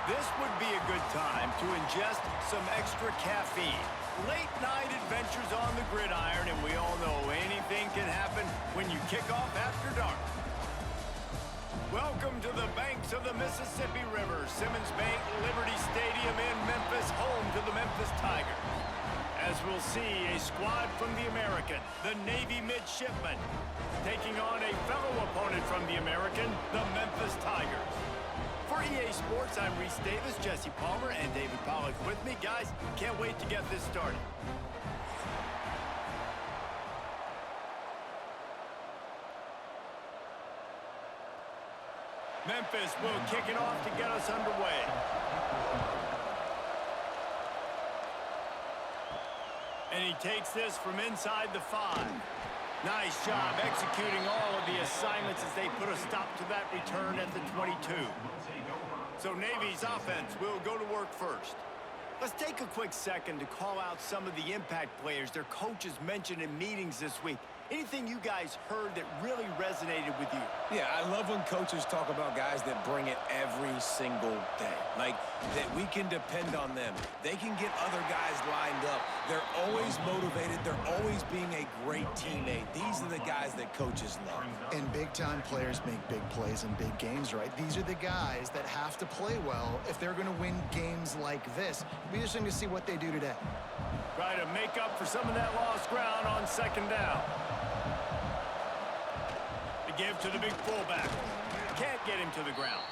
This would be a good time to ingest some extra caffeine. Late night adventures on the gridiron, and we all know anything can happen when you kick off after dark. Welcome to the banks of the Mississippi River, Simmons Bank Liberty Stadium in Memphis, home to the Memphis Tigers. As we'll see, a squad from the American, the Navy Midshipmen, taking on a fellow opponent from the American, the Memphis Tigers. For EA Sports, I'm Reese Davis, Jesse Palmer, and David Pollack with me. Guys, can't wait to get this started. Memphis will kick it off to get us underway. And he takes this from inside the 5. Nice job executing all of the assignments as they put a stop to that return at the 22. So Navy's offense will go to work first. Let's take a quick second to call out some of the impact players their coaches mentioned in meetings this week. Anything you guys heard that really resonated with you? Yeah, I love when coaches talk about guys that bring it every single day. Like, that we can depend on them. They can get other guys lined up. They're always motivated. They're always being a great teammate. These are the guys that coaches love. And big-time players make big plays in big games, right? These are the guys that have to play well if they're going to win games like this. It'll be interesting to see what they do today. Try to make up for some of that lost ground on second down. Give to the big fullback. Can't get him to the ground.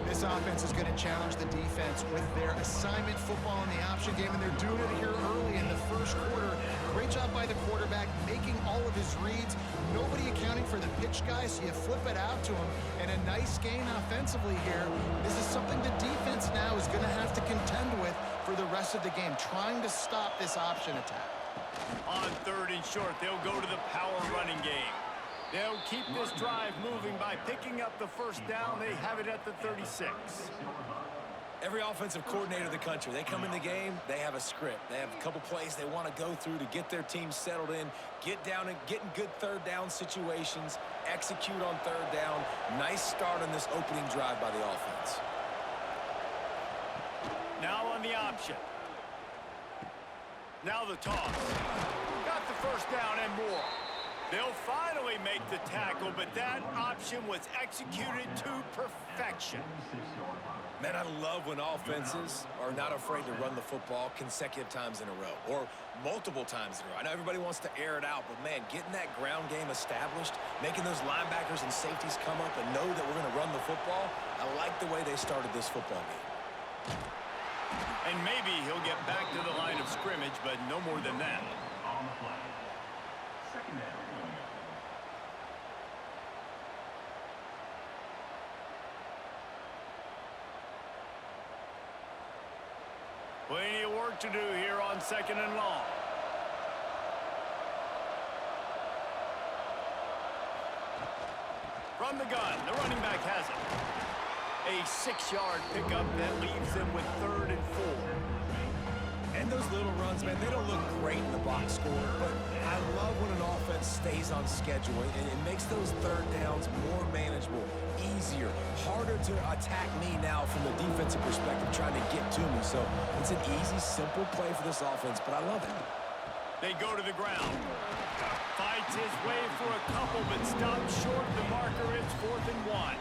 This offense is going to challenge the defense with their assignment football in the option game, and they're doing it here early in the first quarter. Great job by the quarterback, making all of his reads. Nobody accounting for the pitch guy, so you flip it out to him, and a nice gain offensively here. This is something the defense now is going to have to contend with for the rest of the game, trying to stop this option attack. On third and short, they'll go to the power running game. They'll keep this drive moving by picking up the first down. They have it at the 36. Every offensive coordinator in the country, they come in the game, they have a script. They have a couple plays they want to go through to get their team settled in, get down and get in good third down situations, execute on third down. Nice start on this opening drive by the offense. Now on the option. Now the toss. Got the first down and more. They'll finally make the tackle, but that option was executed to perfection. Man, I love when offenses are not afraid to run the football consecutive times in a row or multiple times in a row. I know everybody wants to air it out, but, man, getting that ground game established, making those linebackers and safeties come up and know that we're going to run the football, I like the way they started this football game. And maybe he'll get back to the line of scrimmage, but no more than that. On the flag. Second down. Plenty of work to do here on second and long. From the gun, the running back has it. A 6-yard pickup that leaves them with third and 4. And those little runs, man, they don't look great in the box score, but I love when an offense stays on schedule, and it makes those third downs more manageable, easier, harder to attack me now from the defensive perspective, trying to get to me. So it's an easy, simple play for this offense, but I love it. They go to the ground. Fights his way for a couple, but stops short of the marker. It's 4th and 1.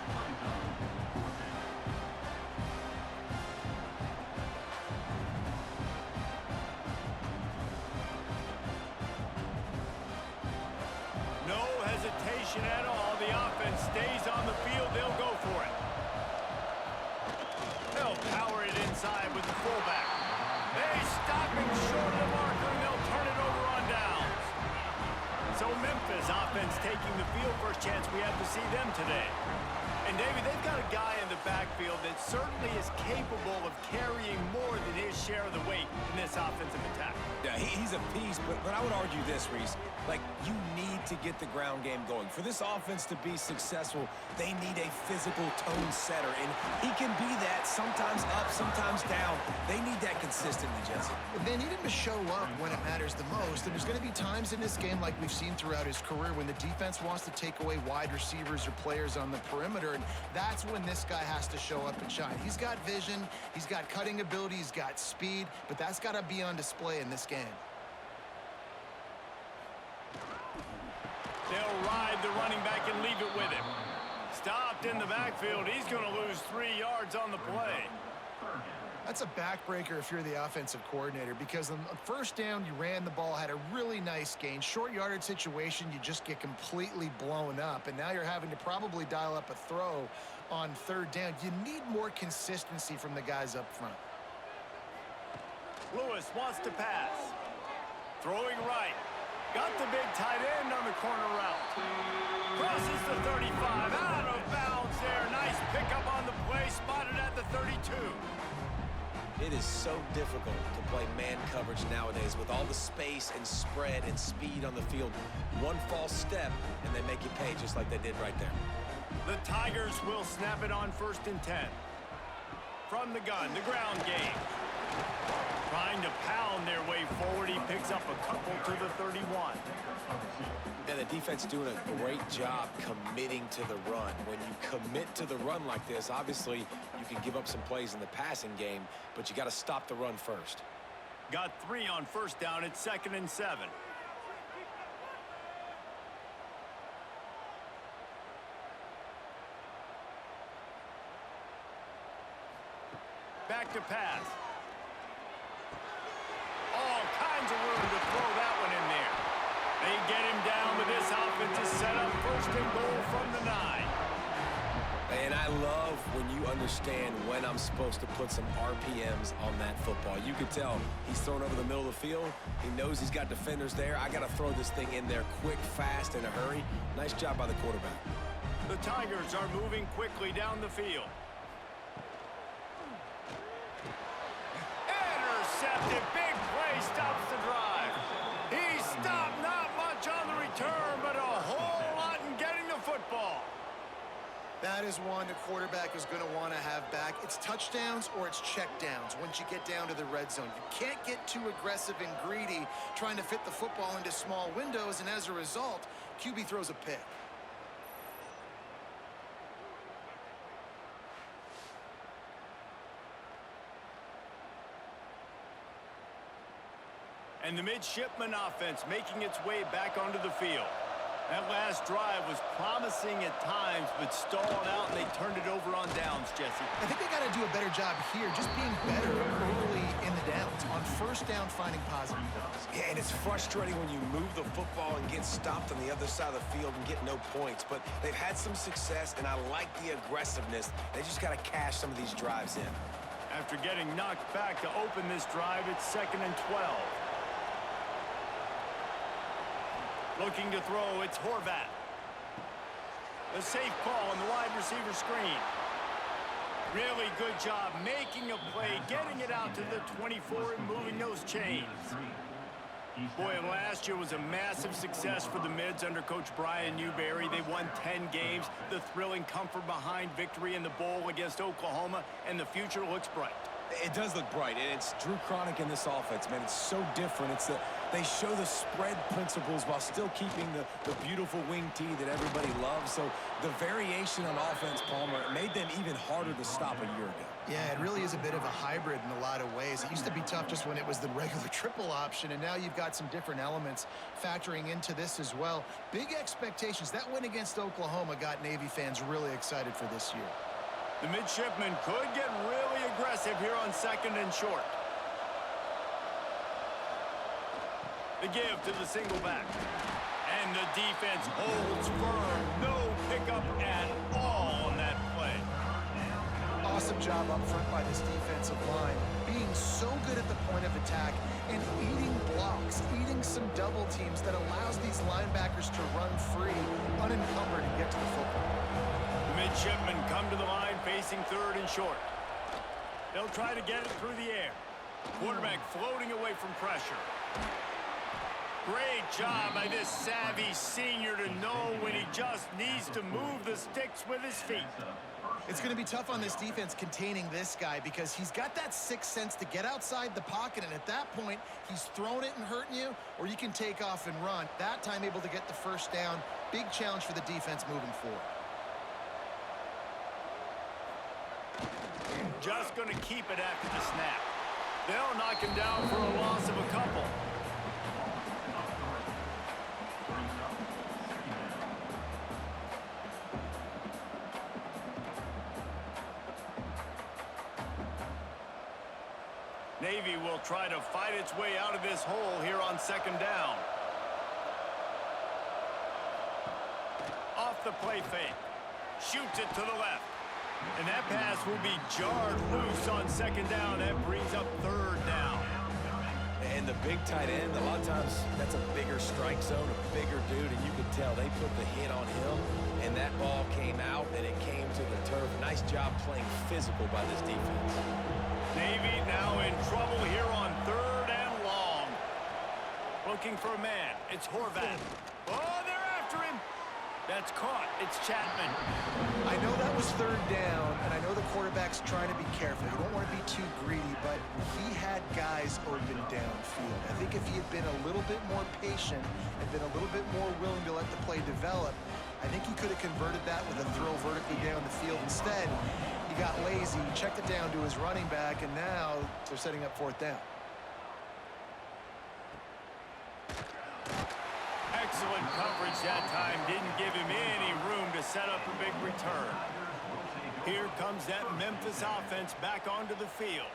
At all. The offense stays on the field. They'll go for it. They'll power it inside with the fullback. They stop him short of the marker, and they'll turn it over on downs. So Memphis offense taking the field. First chance we have to see them today. And, David, they've got a guy in the backfield that certainly is capable of carrying more than his share of the weight in this offensive attack. Yeah, he's a piece, but I would argue this, Reese. Like, you need to get the ground game going. For this offense to be successful, they need a physical tone setter, and he can be that, sometimes up, sometimes down. They need that consistently, Jesse. They need him to show up when it matters the most, and there's going to be times in this game like we've seen seen throughout his career when the defense wants to take away wide receivers or players on the perimeter, and that's when this guy has to show up and shine. He's got vision, he's got cutting ability, he's got speed, but that's got to be on display in this game. They'll ride the running back and leave it with him. Stopped in the backfield. He's going to lose 3 yards on the play. That's a backbreaker if you're the offensive coordinator, because on the first down, you ran the ball, had a really nice gain. Short yardage situation, you just get completely blown up, and now you're having to probably dial up a throw on third down. You need more consistency from the guys up front. Lewis wants to pass. Throwing right. Got the big tight end on the corner route. Crosses the 35. Out of bounds there. Nice pickup on the play. Spotted at the 32. It is so difficult to play man coverage nowadays with all the space and spread and speed on the field. One false step, and they make you pay just like they did right there. The Tigers will snap it on 1st and 10. From the gun, the ground game. Trying to pound their way forward. He picks up a couple to the 31. And the defense doing a great job committing to the run. When you commit to the run like this, obviously you can give up some plays in the passing game, but you got to stop the run first. Got 3 on 1st down. It's 2nd and 7. Back to pass. All kinds of room to throw that one in there. They get him down, but this offense is set up 1st and goal from the 9. And I love when you understand when I'm supposed to put some RPMs on that football. You could tell he's thrown over the middle of the field. He knows he's got defenders there. I got to throw this thing in there quick, fast, in a hurry. Nice job by the quarterback. The Tigers are moving quickly down the field. Intercepted. Big play stops the drive. He stopped, not much on the return, but a whole lot in getting the football. That is one the quarterback is going to want to have back. It's touchdowns or it's checkdowns once you get down to the red zone. You can't get too aggressive and greedy trying to fit the football into small windows, and as a result, QB throws a pick. And the Midshipmen offense making its way back onto the field. That last drive was promising at times, but stalled out, and they turned it over on downs, Jesse. I think they got to do a better job here, just being better early in the downs. On 1st down, finding positive. Yeah, and it's frustrating when you move the football and get stopped on the other side of the field and get no points. But they've had some success, and I like the aggressiveness. They just got to cash some of these drives in. After getting knocked back to open this drive, it's 2nd and 12. Looking to throw, it's Horvat. The safe call on the wide receiver screen. Really good job making a play, getting it out to the 24 and moving those chains. Boy, last year was a massive success for the Mids under Coach Brian Newberry. They won 10 games, the thrilling comfort behind victory in the bowl against Oklahoma, and the future looks bright. It does look bright, and it's Drew Cronick in this offense, man. It's so different. It's they show the spread principles while still keeping the beautiful wing tee that everybody loves. So the variation on offense, Palmer, made them even harder to stop a year ago. Yeah, it really is a bit of a hybrid in a lot of ways. It used to be tough just when it was the regular triple option, and now you've got some different elements factoring into this as well. Big expectations. That win against Oklahoma got Navy fans really excited for this year. The Midshipmen could get really aggressive here on 2nd and short. The give to the single back. And the defense holds firm. No pickup at all on that play. Awesome job up front by this defensive line. Being so good at the point of attack and eating blocks, eating some double teams that allows these linebackers to run free, unencumbered, and get to the football. Midshipmen come to the line facing 3rd and short. They'll try to get it through the air. Quarterback floating away from pressure. Great job by this savvy senior to know when he just needs to move the sticks with his feet. It's going to be tough on this defense containing this guy because he's got that sixth sense to get outside the pocket, and at that point, he's throwing it and hurting you, or you can take off and run. That time able to get the first down. Big challenge for the defense moving forward. Just going to keep it after the snap. They'll knock him down for a loss of a couple. Navy will try to fight its way out of this hole here on second down. Off the play fake. Shoots it to the left. And that pass will be jarred loose on second down. That brings up third down. And the big tight end, a lot of times that's a bigger strike zone, a bigger dude, and you can tell they put the hit on him, and that ball came out, and it came to the turf. Nice job playing physical by this defense. Navy now in trouble here on third and long. Looking for a man. It's Horvath. Oh, they're after him. That's caught. It's Chapman. I know that was third down, and I know the quarterback's trying to be careful. You don't want to be too greedy, but he had guys open downfield. I think if he had been a little bit more patient and been a little bit more willing to let the play develop, I think he could have converted that with a throw vertically down the field. Instead, he got lazy, checked it down to his running back, and now they're setting up fourth down. Excellent coverage that time. Didn't give him any room to set up a big return. Here comes that Memphis offense back onto the field.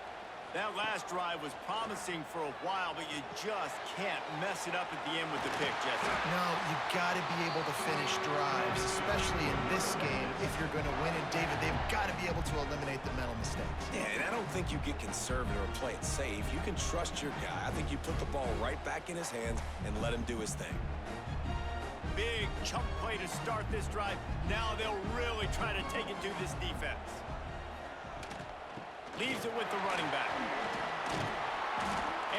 That last drive was promising for a while, but you just can't mess it up at the end with the pick, Jesse. No, you got to be able to finish drives, especially in this game if you're going to win. And David, they've got to be able to eliminate the mental mistakes. Yeah, and I don't think you get conservative or play it safe. You can trust your guy. I think you put the ball right back in his hands and let him do his thing. Big chunk play to start this drive. Now they'll really try to take it to this defense. Leaves it with the running back.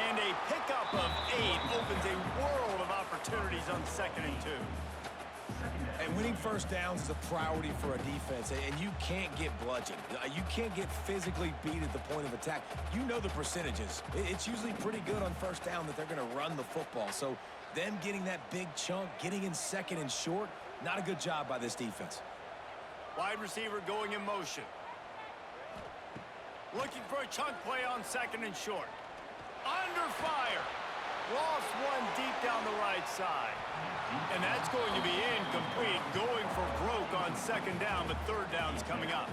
And a pickup of 8 opens a world of opportunities on 2nd and 2. And winning first downs is a priority for a defense, and you can't get bludgeoned. You can't get physically beat at the point of attack. You know the percentages. It's usually pretty good on first down that they're going to run the football. So them getting that big chunk, getting in 2nd and short, not a good job by this defense. Wide receiver going in motion. Looking for a chunk play on 2nd and short. Under fire. Lost one deep down the right side. And that's going to be incomplete. Going for broke on 2nd down, but 3rd down's coming up.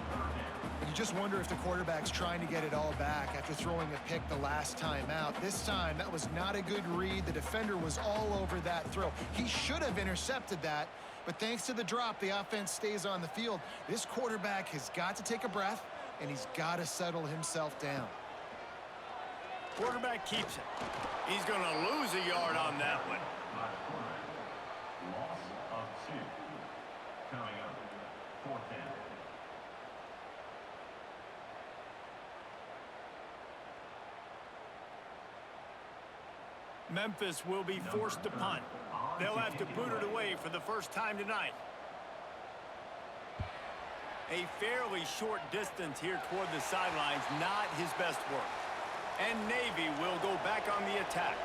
You just wonder if the quarterback's trying to get it all back after throwing a pick the last time out. This time, that was not a good read. The defender was all over that throw. He should have intercepted that, but thanks to the drop, the offense stays on the field. This quarterback has got to take a breath, and he's got to settle himself down. Quarterback keeps it. He's going to lose a yard on that one. Loss of 2. Coming up, 4th down. Memphis will be forced to punt. They'll have to boot it away for the first time tonight. A fairly short distance here toward the sidelines, not his best work. And Navy will go back on the attack.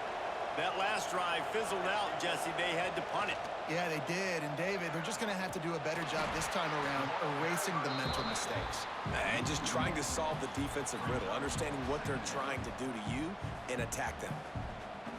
That last drive fizzled out, Jesse. They had to punt it. Yeah, they did. And David, they're just going to have to do a better job this time around erasing the mental mistakes. And just trying to solve the defensive riddle, understanding what they're trying to do to you and attack them.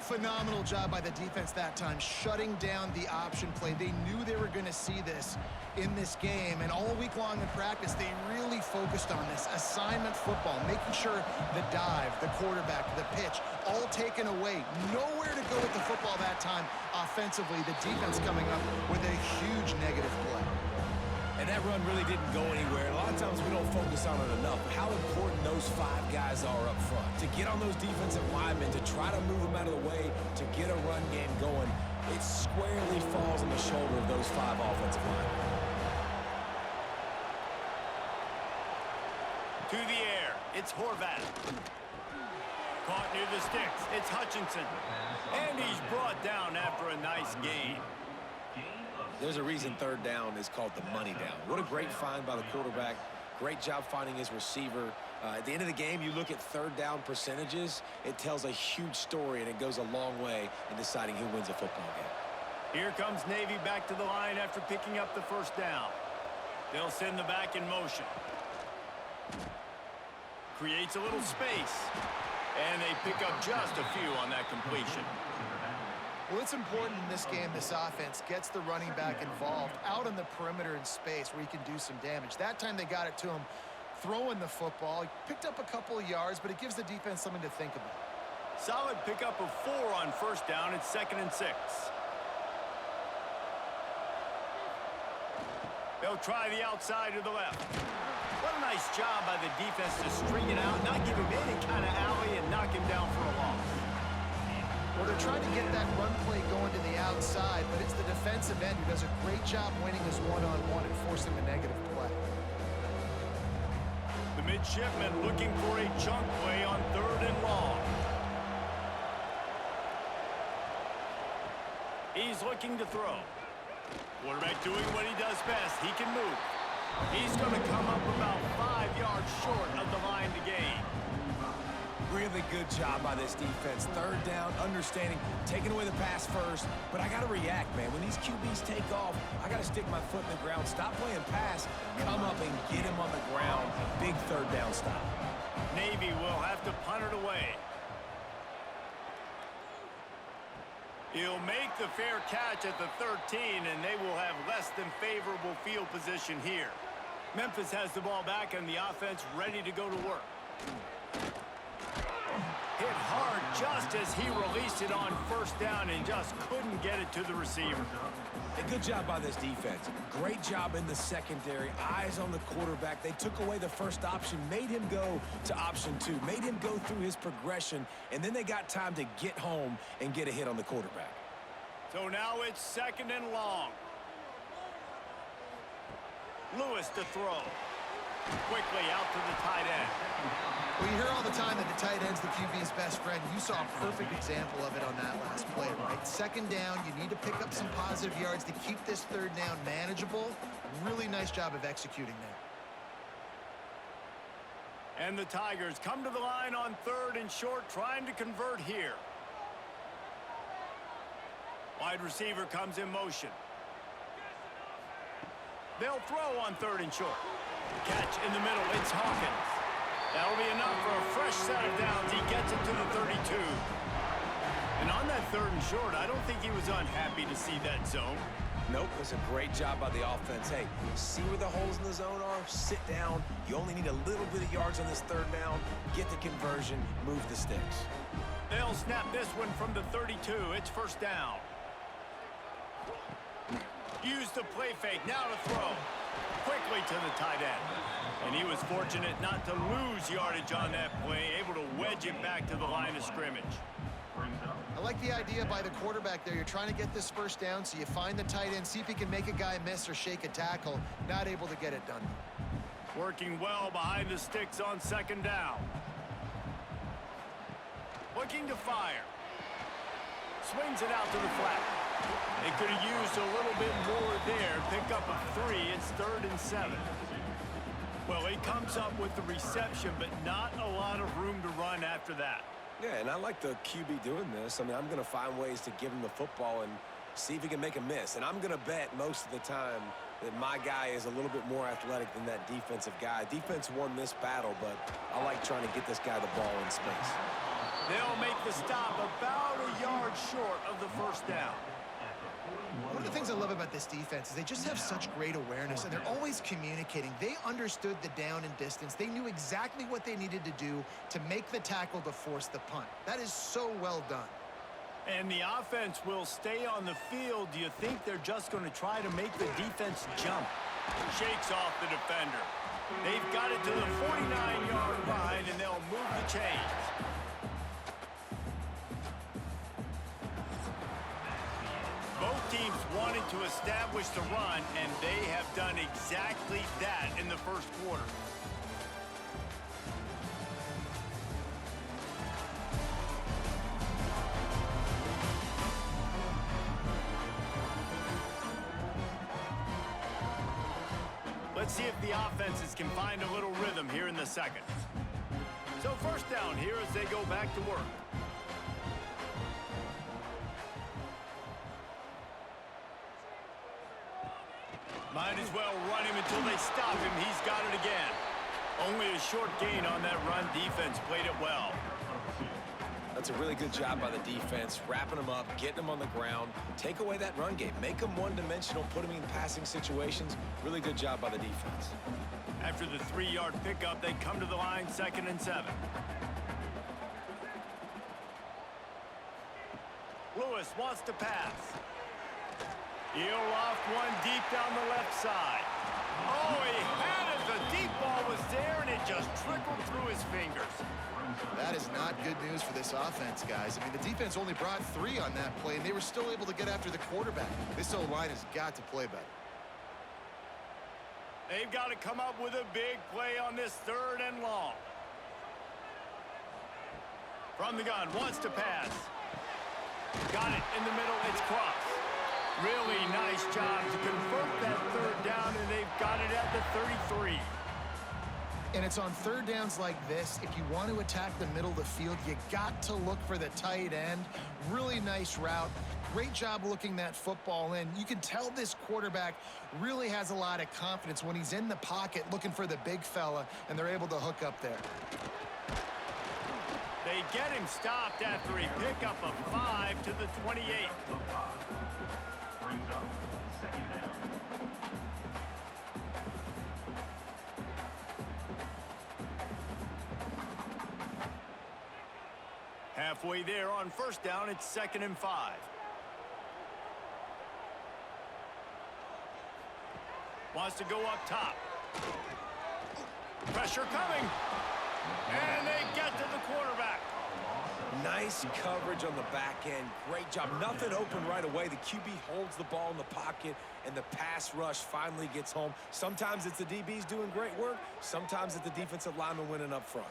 Phenomenal job by the defense that time, shutting down the option play. They knew they were going to see this in this game, and all week long in practice, they really focused on this assignment football, making sure the dive, the quarterback, the pitch, all taken away. Nowhere to go with the football that time offensively. The defense coming up with a huge negative play. And that run really didn't go anywhere. A lot of times we don't focus on it enough. How important those 5 guys are up front. To get on those defensive linemen, to try to move them out of the way, to get a run game going, it squarely falls on the shoulder of those 5 offensive linemen. To the air, it's Horvath. Caught near the sticks. It's Hutchinson. And he's brought down after a nice gain. There's a reason third down is called the money down. What a great find by the quarterback. Great job finding his receiver. At the end of the game, you look at third down percentages. It tells a huge story, and it goes a long way in deciding who wins a football game. Here comes Navy back to the line after picking up the first down. They'll send the back in motion. Creates a little space. And they pick up just a few on that completion. Well, it's important in this game, this offense gets the running back involved out on the perimeter in space where he can do some damage. That time they got it to him throwing the football. He picked up a couple of yards, but it gives the defense something to think about. Solid pickup of 4 on first down. It's 2nd and 6. They'll try the outside to the left. What a nice job by the defense to string it out, not give him any kind of alley, and knock him down for a loss. Well, they're trying to get that run play going to the outside, but it's the defensive end who does a great job winning his one-on-one and forcing the negative play. The Midshipmen looking for a chunk play on 3rd and long. He's looking to throw. Quarterback doing what he does best. He can move. He's going to come up about 5 yards short of the line to gain. Really good job by this defense. Third down, understanding, taking away the pass first. But I got to react, man. When these QBs take off, I got to stick my foot in the ground. Stop playing pass. Come up and get him on the ground. Big third down stop. Navy will have to punt it away. He'll make the fair catch at the 13, and they will have less than favorable field position here. Memphis has the ball back, and the offense ready to go to work. Hit hard just as he released it on first down and just couldn't get it to the receiver. A good job by this defense. Great job in the secondary. Eyes on the quarterback. They took away the first option, made him go to option 2, made him go through his progression, and then they got time to get home and get a hit on the quarterback. So now it's 2nd and long. Lewis to throw. Quickly out to the tight end. Well, you hear all the time that the tight end's the QB's best friend. You saw a perfect example of it on that last play, right? 2nd down, you need to pick up some positive yards to keep this 3rd down manageable. Really nice job of executing there. And the Tigers come to the line on 3rd and short, trying to convert here. Wide receiver comes in motion. They'll throw on 3rd and short. Catch in the middle, it's Hawkins. That'll be enough for a fresh set of downs. He gets it to the 32. And on that 3rd and short, I don't think he was unhappy to see that zone. Nope, it was a great job by the offense. Hey, see where the holes in the zone are? Sit down. You only need a little bit of yards on this 3rd down. Get the conversion, move the sticks. They'll snap this one from the 32. It's first down. Use the play fake, now to throw. Quickly to the tight end. And he was fortunate not to lose yardage on that play, able to wedge it back to the line of scrimmage. I like the idea by the quarterback there. You're trying to get this first down, so you find the tight end, see if he can make a guy miss or shake a tackle. Not able to get it done. Working well behind the sticks on 2nd down. Looking to fire. Swings it out to the flat. They could have used a little bit more there. Pick up a 3. It's 3rd and 7. Well, he comes up with the reception, but not a lot of room to run after that. Yeah, and I like the QB doing this. I mean, I'm going to find ways to give him the football and see if he can make a miss. And I'm going to bet most of the time that my guy is a little bit more athletic than that defensive guy. Defense won this battle, but I like trying to get this guy the ball in space. They'll make the stop about a yard short of the first down. One of the things I love about this defense is they just have such great awareness, and they're always communicating. They understood the down and distance. They knew exactly what they needed to do to make the tackle to force the punt. That is so well done. And the offense will stay on the field. Do you think they're just going to try to make the defense jump? Shakes off the defender. They've got it to the 49-yard line, and they'll move the chains. Both teams wanted to establish the run, and they have done exactly that in the first quarter. Let's see if the offenses can find a little rhythm here in the second. So first down here as they go back to work. Might as well run him until they stop him. He's got it again. Only a short gain on that run. Defense played it well. That's a really good job by the defense, wrapping them up, getting them on the ground. Take away that run game. Make them one-dimensional, put them in passing situations. Really good job by the defense. After the 3-yard pickup, they come to the line, 2nd and 7. Lewis wants to pass. He'll loft one deep down the left side. Oh, he had it. The deep ball was there, and it just trickled through his fingers. That is not good news for this offense, guys. I mean, the defense only brought 3 on that play, and they were still able to get after the quarterback. This O-line has got to play better. They've got to come up with a big play on this 3rd and long. From the gun, wants to pass. Got it in the middle, it's crossed. Really nice job to convert that 3rd down, and they've got it at the 33. And it's on 3rd downs like this. If you want to attack the middle of the field, you got to look for the tight end. Really nice route. Great job looking that football in. You can tell this quarterback really has a lot of confidence when he's in the pocket looking for the big fella, and they're able to hook up there. They get him stopped after a pickup of 5 to the 28. Brings up 2nd down. Halfway there on 1st down, it's 2nd and 5. Wants to go up top. Pressure coming. And they get to the quarterback. Nice coverage on the back end. Great job. Nothing open right away. The QB holds the ball in the pocket, and the pass rush finally gets home. Sometimes it's the DBs doing great work. Sometimes it's the defensive lineman winning up front.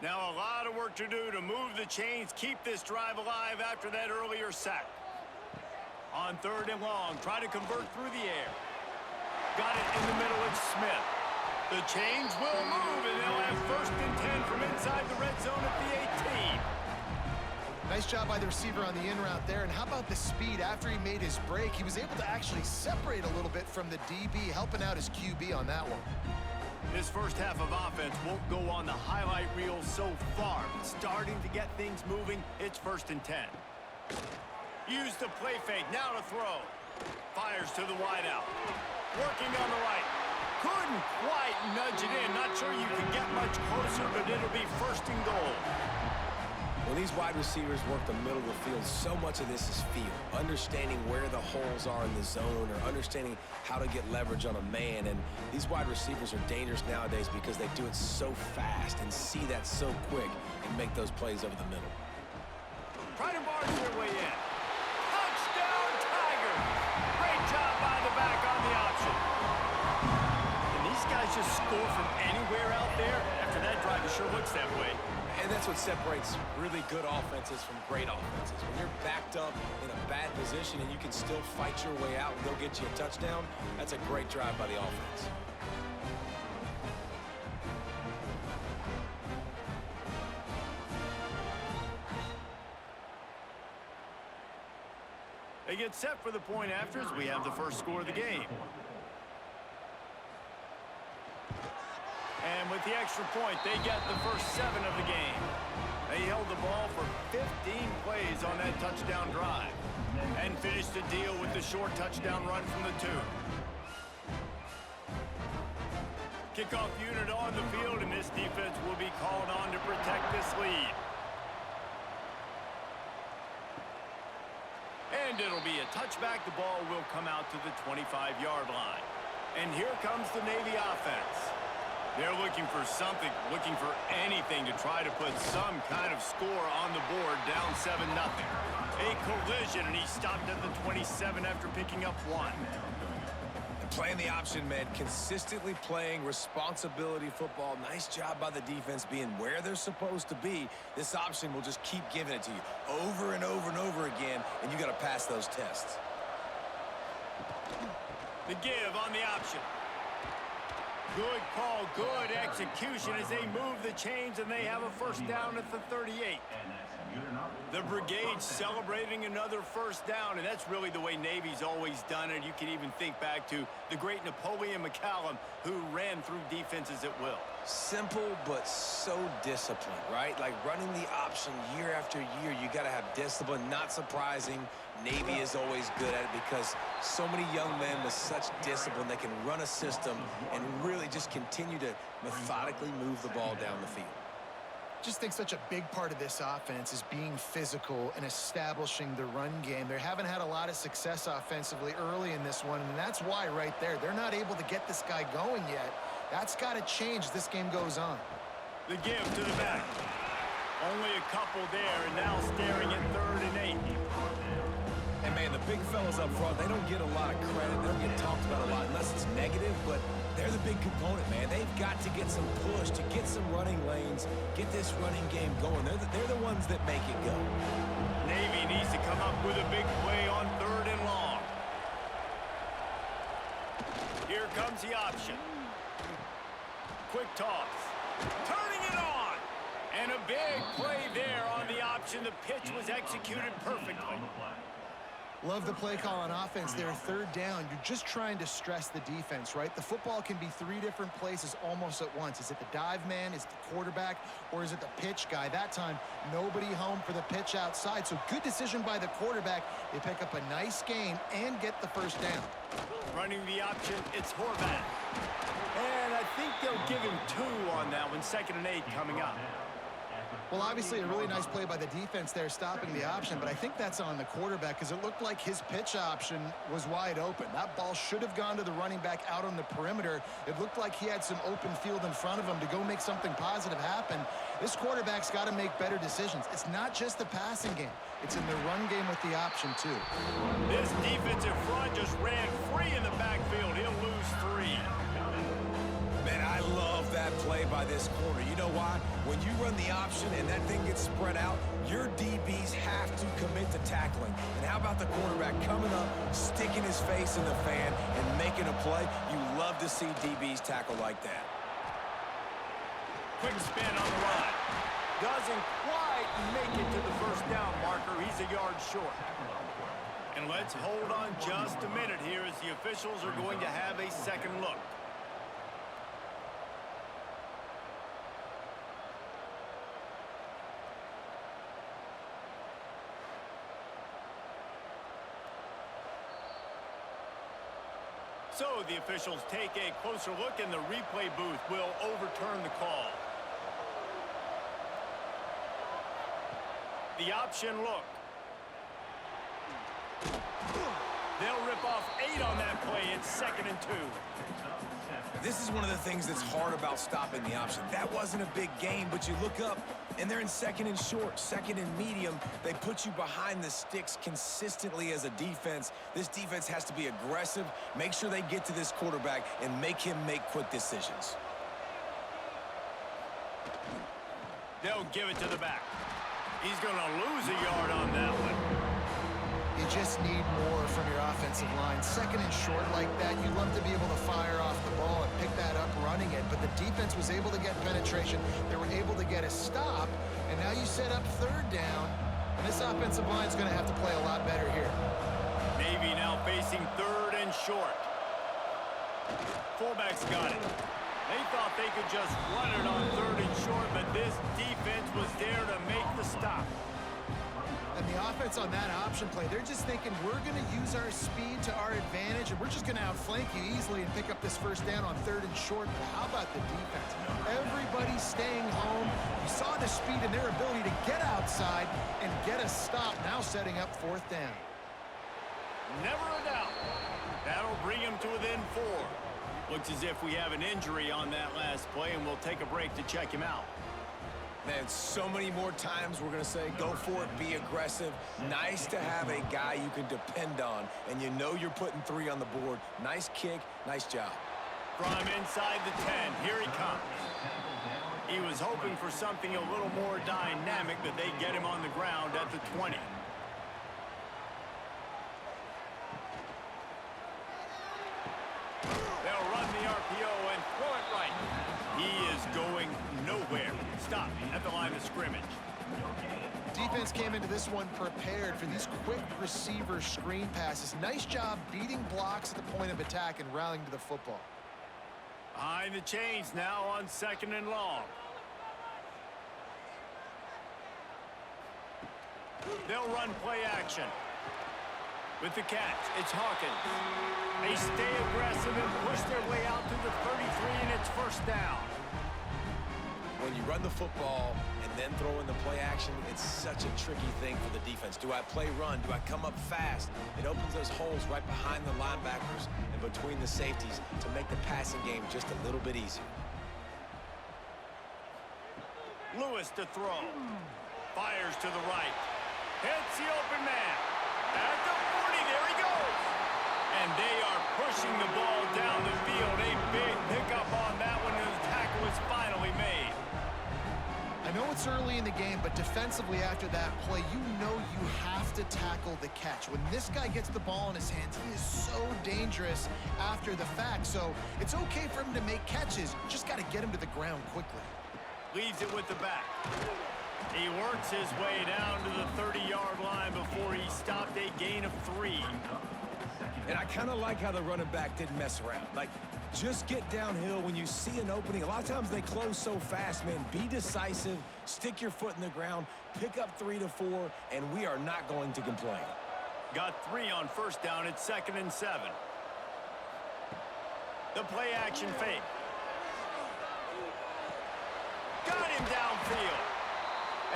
Now a lot of work to do to move the chains, keep this drive alive after that earlier sack. On 3rd and long, try to convert through the air. Got it in the middle, it's Smith. The chains will move, and they'll have 1st and 10 from inside the red zone at the 18. Nice job by the receiver on the in route there. And how about the speed? After he made his break, he was able to actually separate a little bit from the DB, helping out his QB on that one. This first half of offense won't go on the highlight reel so far, but starting to get things moving, it's 1st and 10. Use the play fake, now to throw. Fires to the wideout. Working on the right. Couldn't quite nudge it in. Not sure you can get much closer, but it'll be 1st and goal. When these wide receivers work the middle of the field, so much of this is feel. Understanding where the holes are in the zone, or understanding how to get leverage on a man. And these wide receivers are dangerous nowadays because they do it so fast and see that so quick and make those plays over the middle. Try to barge their way in. Touchdown, Tigers! Great job by the back on the option. Can these guys just score from anywhere out there? After that drive, it sure looks that way. And that's what separates really good offenses from great offenses. When you're backed up in a bad position and you can still fight your way out and go get you a touchdown, that's a great drive by the offense. They get set for the point after as we have the first score of the game. And with the extra point, they get the first 7 of the game. They held the ball for 15 plays on that touchdown drive and finished the deal with the short touchdown run from the 2. Kickoff unit on the field, and this defense will be called on to protect this lead. And it'll be a touchback. The ball will come out to the 25-yard line. And here comes the Navy offense. They're looking for something, looking for anything to try to put some kind of score on the board, down 7-0. A collision, and he stopped at the 27 after picking up 1. The Playing the option, man, consistently playing responsibility football. Nice job by the defense being where they're supposed to be. This option will just keep giving it to you over and over and over again, and you got to pass those tests. The give on the option. Good call, good execution as they move the chains, and they have a first down at the 38. The Brigade celebrating another first down, and that's really the way Navy's always done it. You can even think back to the great Napoleon McCallum, who ran through defenses at will. Simple, but so disciplined, right? Like running the option year after year, you got to have discipline. Not surprising. Navy is always good at it because so many young men with such discipline, they can run a system and really just continue to methodically move the ball down the field. Just think such a big part of this offense is being physical and establishing the run game. They haven't had a lot of success offensively early in this one, and that's why right there, they're not able to get this guy going yet. That's got to change as this game goes on. The give to the back. Only a couple there, and now staring at 3rd and 8. And, man, the big fellas up front, they don't get a lot of credit. They don't get talked about a lot unless it's negative, but they're the big component, man. They've got to get some push, to get some running lanes, get this running game going. They're the ones that make it go. Navy needs to come up with a big play on 3rd and long. Here comes the option. Quick toss. Turning it on. And a big play there on the option. The pitch was executed perfectly. Love the play call on offense there. 3rd down. You're just trying to stress the defense, right? The football can be 3 different places almost at once. Is it the dive man? Is it the quarterback? Or is it the pitch guy? That time, nobody home for the pitch outside. So good decision by the quarterback. They pick up a nice gain and get the first down. Running the option, it's Horvath. And I think they'll give him 2 on that one. 2nd and 8 coming up. Well, obviously a really nice play by the defense there stopping the option, but I think that's on the quarterback because it looked like his pitch option was wide open. That ball should have gone to the running back out on the perimeter. It looked like he had some open field in front of him to go make something positive happen. This quarterback's got to make better decisions. It's not just the passing game. It's in the run game with the option, too. This defensive front just ran free in the backfield. He'll lose 3. Man, I love that play by this corner. You know why? When you run the option and that thing gets spread out, your DBs have to commit to tackling. And how about the quarterback coming up, sticking his face in the fan, and making a play? You love to see DBs tackle like that. Quick spin on the run. Doesn't quite make it to the first down marker. He's a yard short. And let's hold on just a minute here as the officials are going to have a second look. So the officials take a closer look, and the replay booth will overturn the call. The option look. They'll rip off 8 on that play. It's 2nd and 2. This is one of the things that's hard about stopping the option. That wasn't a big gain, but you look up, and they're in 2nd and short, 2nd and medium. They put you behind the sticks consistently as a defense. This defense has to be aggressive, make sure they get to this quarterback, and make him make quick decisions. They'll give it to the back. He's going to lose a yard on that one. You just need more from your offensive line. 2nd and short like that, you love to be able to fire off the ball and pick that up running it, but the defense was able to get penetration. They were able to get a stop, and now you set up 3rd down, and this offensive line is going to have to play a lot better here. Navy now facing 3rd and short. Fullback's got it. They thought they could just run it on 3rd and short, but this defense was there to make the stop. And the offense on that option play, they're just thinking we're going to use our speed to our advantage, and we're just going to outflank you easily and pick up this first down on 3rd and short. But how about the defense? Everybody's staying home. You saw the speed and their ability to get outside and get a stop, now setting up 4th down. Never a doubt. That'll bring him to within 4. Looks as if we have an injury on that last play, and we'll take a break to check him out. Man, so many more times we're going to say, go for it, be aggressive. Nice to have a guy you can depend on, and you know you're putting 3 on the board. Nice kick, nice job. From inside the 10, here he comes. He was hoping for something a little more dynamic, but they get him on the ground at the 20. They'll run the RPO and throw it right. He is going nowhere. Stop at the line of scrimmage. Defense came into this one prepared for these quick receiver screen passes. Nice job beating blocks at the point of attack and rallying to the football. Behind the chains now on 2nd and long. They'll run play action. With the catch, it's Hawkins. They stay aggressive and push their way out to the 33, and it's 1st down. When you run the football and then throw in the play action, it's such a tricky thing for the defense. Do I play run? Do I come up fast? It opens those holes right behind the linebackers and between the safeties to make the passing game just a little bit easier. Lewis to throw. Fires to the right. Hits the open man. At the 40, there he goes. And they are pushing the ball down the field. A big pickup on that one, and the tackle is finally made. I know it's early in the game, but defensively after that play, you know you have to tackle the catch. When this guy gets the ball in his hands, he is so dangerous after the fact. So it's okay for him to make catches. You just got to get him to the ground quickly. Leaves it with the back. He works his way down to the 30-yard line before he stopped, a gain of 3. And I kind of like how the running back didn't mess around. Like, just get downhill when you see an opening. A lot of times they close so fast, man. Be decisive, stick your foot in the ground, pick up 3 to 4, and we are not going to complain. Got 3 on 1st down. It's 2nd and 7. The play action fake. Got him downfield.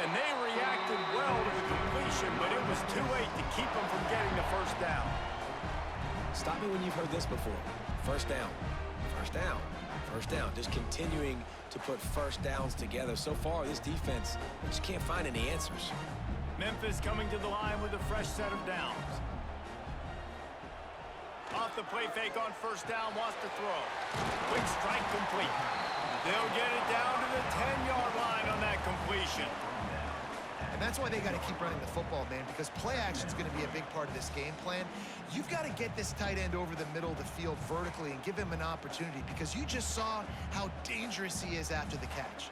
And they reacted well to the completion, but it was too late to keep them from getting the 1st down. Stop me when you've heard this before. 1st down, 1st down, 1st down. Just continuing to put 1st downs together. So far, this defense just can't find any answers. Memphis coming to the line with a fresh set of downs. Off the play fake on 1st down, wants to throw. Quick strike complete. They'll get it down to the 10-yard line on that completion. And that's why they got to keep running the football, man, because play action is going to be a big part of this game plan. You've got to get this tight end over the middle of the field vertically and give him an opportunity, because you just saw how dangerous he is after the catch.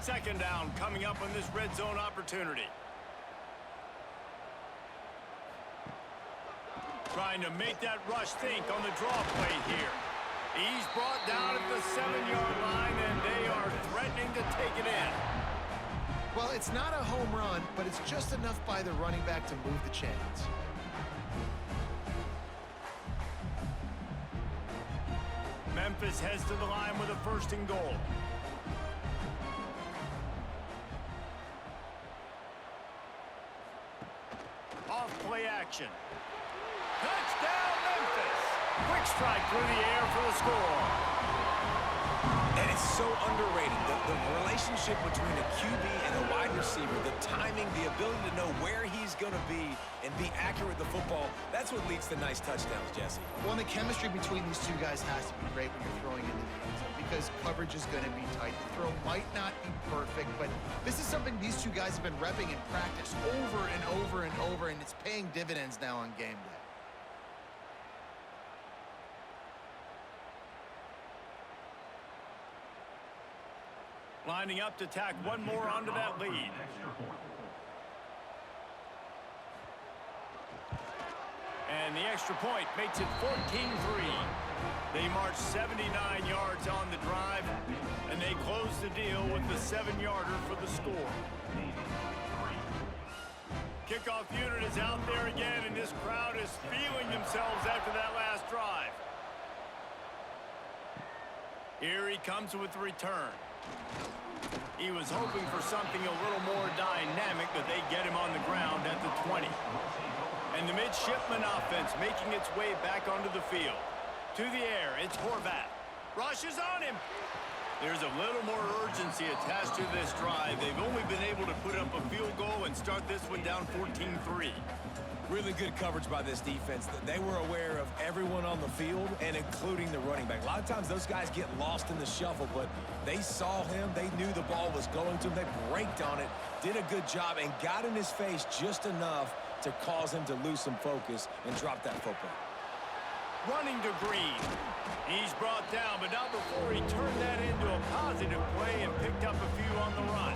2nd down coming up on this red zone opportunity. Trying to make that rush think on the draw play here. He's brought down at the 7-yard line, and they are threatening to take it in. Well, it's not a home run, but it's just enough by the running back to move the chains. Memphis heads to the line with a 1st and goal. Off play action. Touchdown, Memphis! Quick strike through the air for the score. And it's so underrated. The relationship between a QB and a wide receiver, the timing, the ability to know where he's going to be and be accurate with the football, that's what leads to nice touchdowns, Jesse. Well, the chemistry between these two guys has to be great when you're throwing into the end zone, because coverage is going to be tight. The throw might not be perfect, but this is something these two guys have been repping in practice over and over and over, and it's paying dividends now on game day. Lining up to tack one more onto that lead. And the extra point makes it 14-3. They march 79 yards on the drive, and they close the deal with the 7-yarder for the score. Kickoff unit is out there again, and this crowd is feeling themselves after that last drive. Here he comes with the return. He was hoping for something a little more dynamic, but they get him on the ground at the 20. And the Midshipmen offense making its way back onto the field. To the air, it's Horvath. Rushes on him. There's a little more urgency attached to this drive. They've only been able to put up a field goal and start this one down 14-3. Really good coverage by this defense. They were aware of everyone on the field and including the running back. A lot of times those guys get lost in the shuffle, but they saw him. They knew the ball was going to him. They braked on it, did a good job, and got in his face just enough to cause him to lose some focus and drop that football. Running to Green. He's brought down, but not before he turned that into a positive play and picked up a few on the run.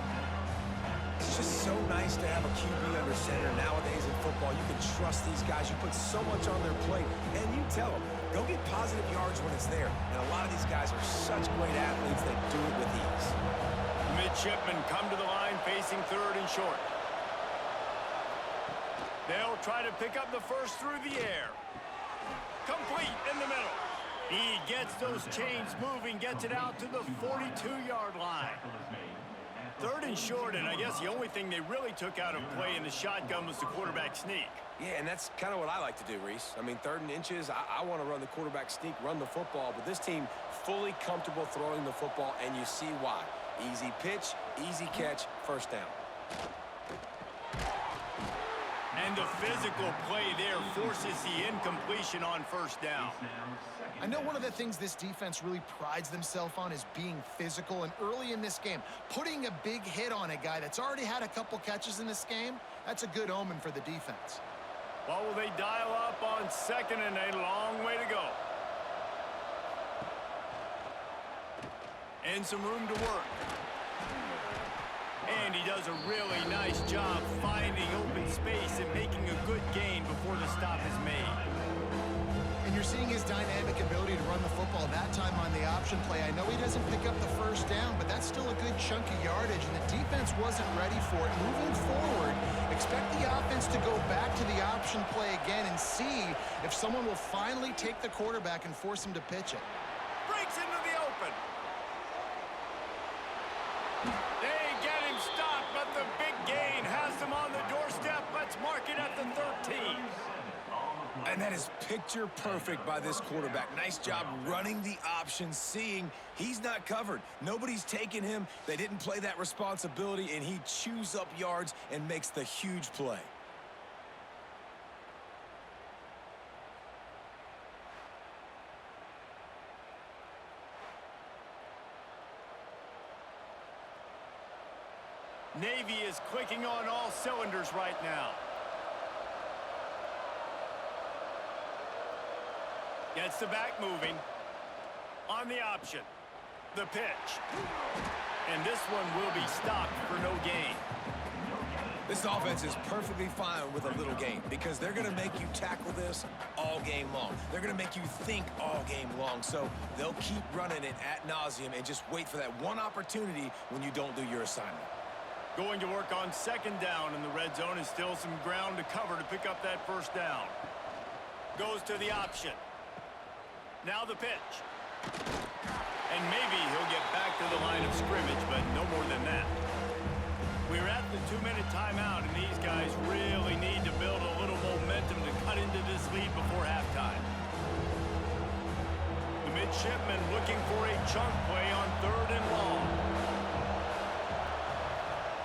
It's just so nice to have a QB under center nowadays in football. You can trust these guys. You put so much on their plate, and you tell them, go get positive yards when it's there. And a lot of these guys are such great athletes that do it with ease. Midshipmen come to the line facing 3rd and short. They'll try to pick up the first through the air. Complete in the middle. He gets those chains moving, gets it out to the 42-yard line. 3rd and short, and I guess the only thing they really took out of play in the shotgun was the quarterback sneak. Yeah, and that's kind of what I like to do, Reese. I mean, 3rd and inches, I want to run the quarterback sneak, run the football, but this team fully comfortable throwing the football, and you see why. Easy pitch, easy catch, first down. And the physical play there forces the incompletion on first down. I know one of the things this defense really prides themselves on is being physical, and early in this game, putting a big hit on a guy that's already had a couple catches in this game, that's a good omen for the defense. Well, will they dial up on 2nd and a long way to go? And some room to work. And he does a really nice job finding open space and making a good gain before the stop is made. And you're seeing his dynamic ability to run the football that time on the option play. I know he doesn't pick up the first down, but that's still a good chunk of yardage, and the defense wasn't ready for it. Moving forward, expect the offense to go back to the option play again and see if someone will finally take the quarterback and force him to pitch it. Breaks into the open. They get him stopped, but the big gain has them on the doorstep. Let's mark it at the 13. And that is picture perfect by this quarterback. Nice job running the option, seeing he's not covered. Nobody's taking him. They didn't play that responsibility, and he chews up yards and makes the huge play. Navy is clicking on all cylinders right now. Gets the back moving. On the option. The pitch. And this one will be stopped for no gain. This offense is perfectly fine with a little gain because they're going to make you tackle this all game long. They're going to make you think all game long. So they'll keep running it ad nauseum and just wait for that one opportunity when you don't do your assignment. Going to work on 2nd down in the red zone, and still some ground to cover to pick up that first down. Goes to the option. Now the pitch. And maybe he'll get back to the line of scrimmage, but no more than that. We're at the 2-minute timeout, and these guys really need to build a little momentum to cut into this lead before halftime. The Midshipmen looking for a chunk play on 3rd and long.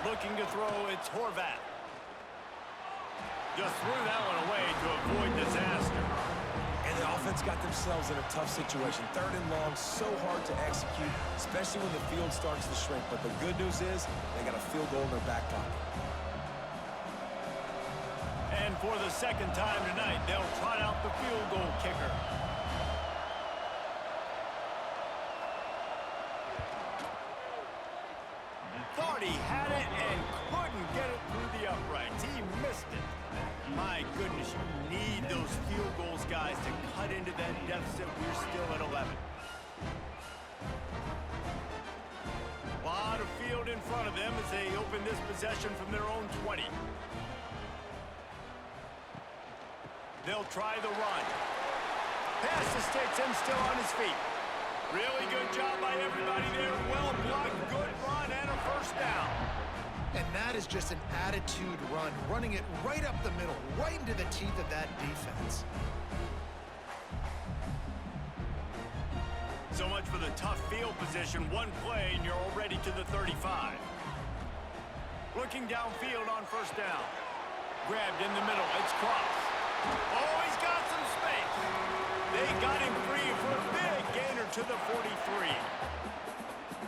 Looking to throw, it's Horvath. Just threw that one away to avoid disaster. And the offense got themselves in a tough situation. 3rd and long, so hard to execute, especially when the field starts to shrink. But the good news is they got a field goal in their back pocket. And for the 2nd time tonight, they'll trot out the field goal kicker. Thought he had it and couldn't get it through the uprights. He missed it. My goodness, you need those field goals, guys, to cut into that deficit. We're still at 11. A lot of field in front of them as they open this possession from their own 20. They'll try the run. Pass the sticks and still on his feet. Really good job by everybody there. Well blocked, good run, and a first down. And that is just an attitude run, running it right up the middle, right into the teeth of that defense. So much for the tough field position. One play, and you're already to the 35. Looking downfield on first down. Grabbed in the middle. It's crossed. Oh, he's got some space. They got him free for a big gainer to the 43.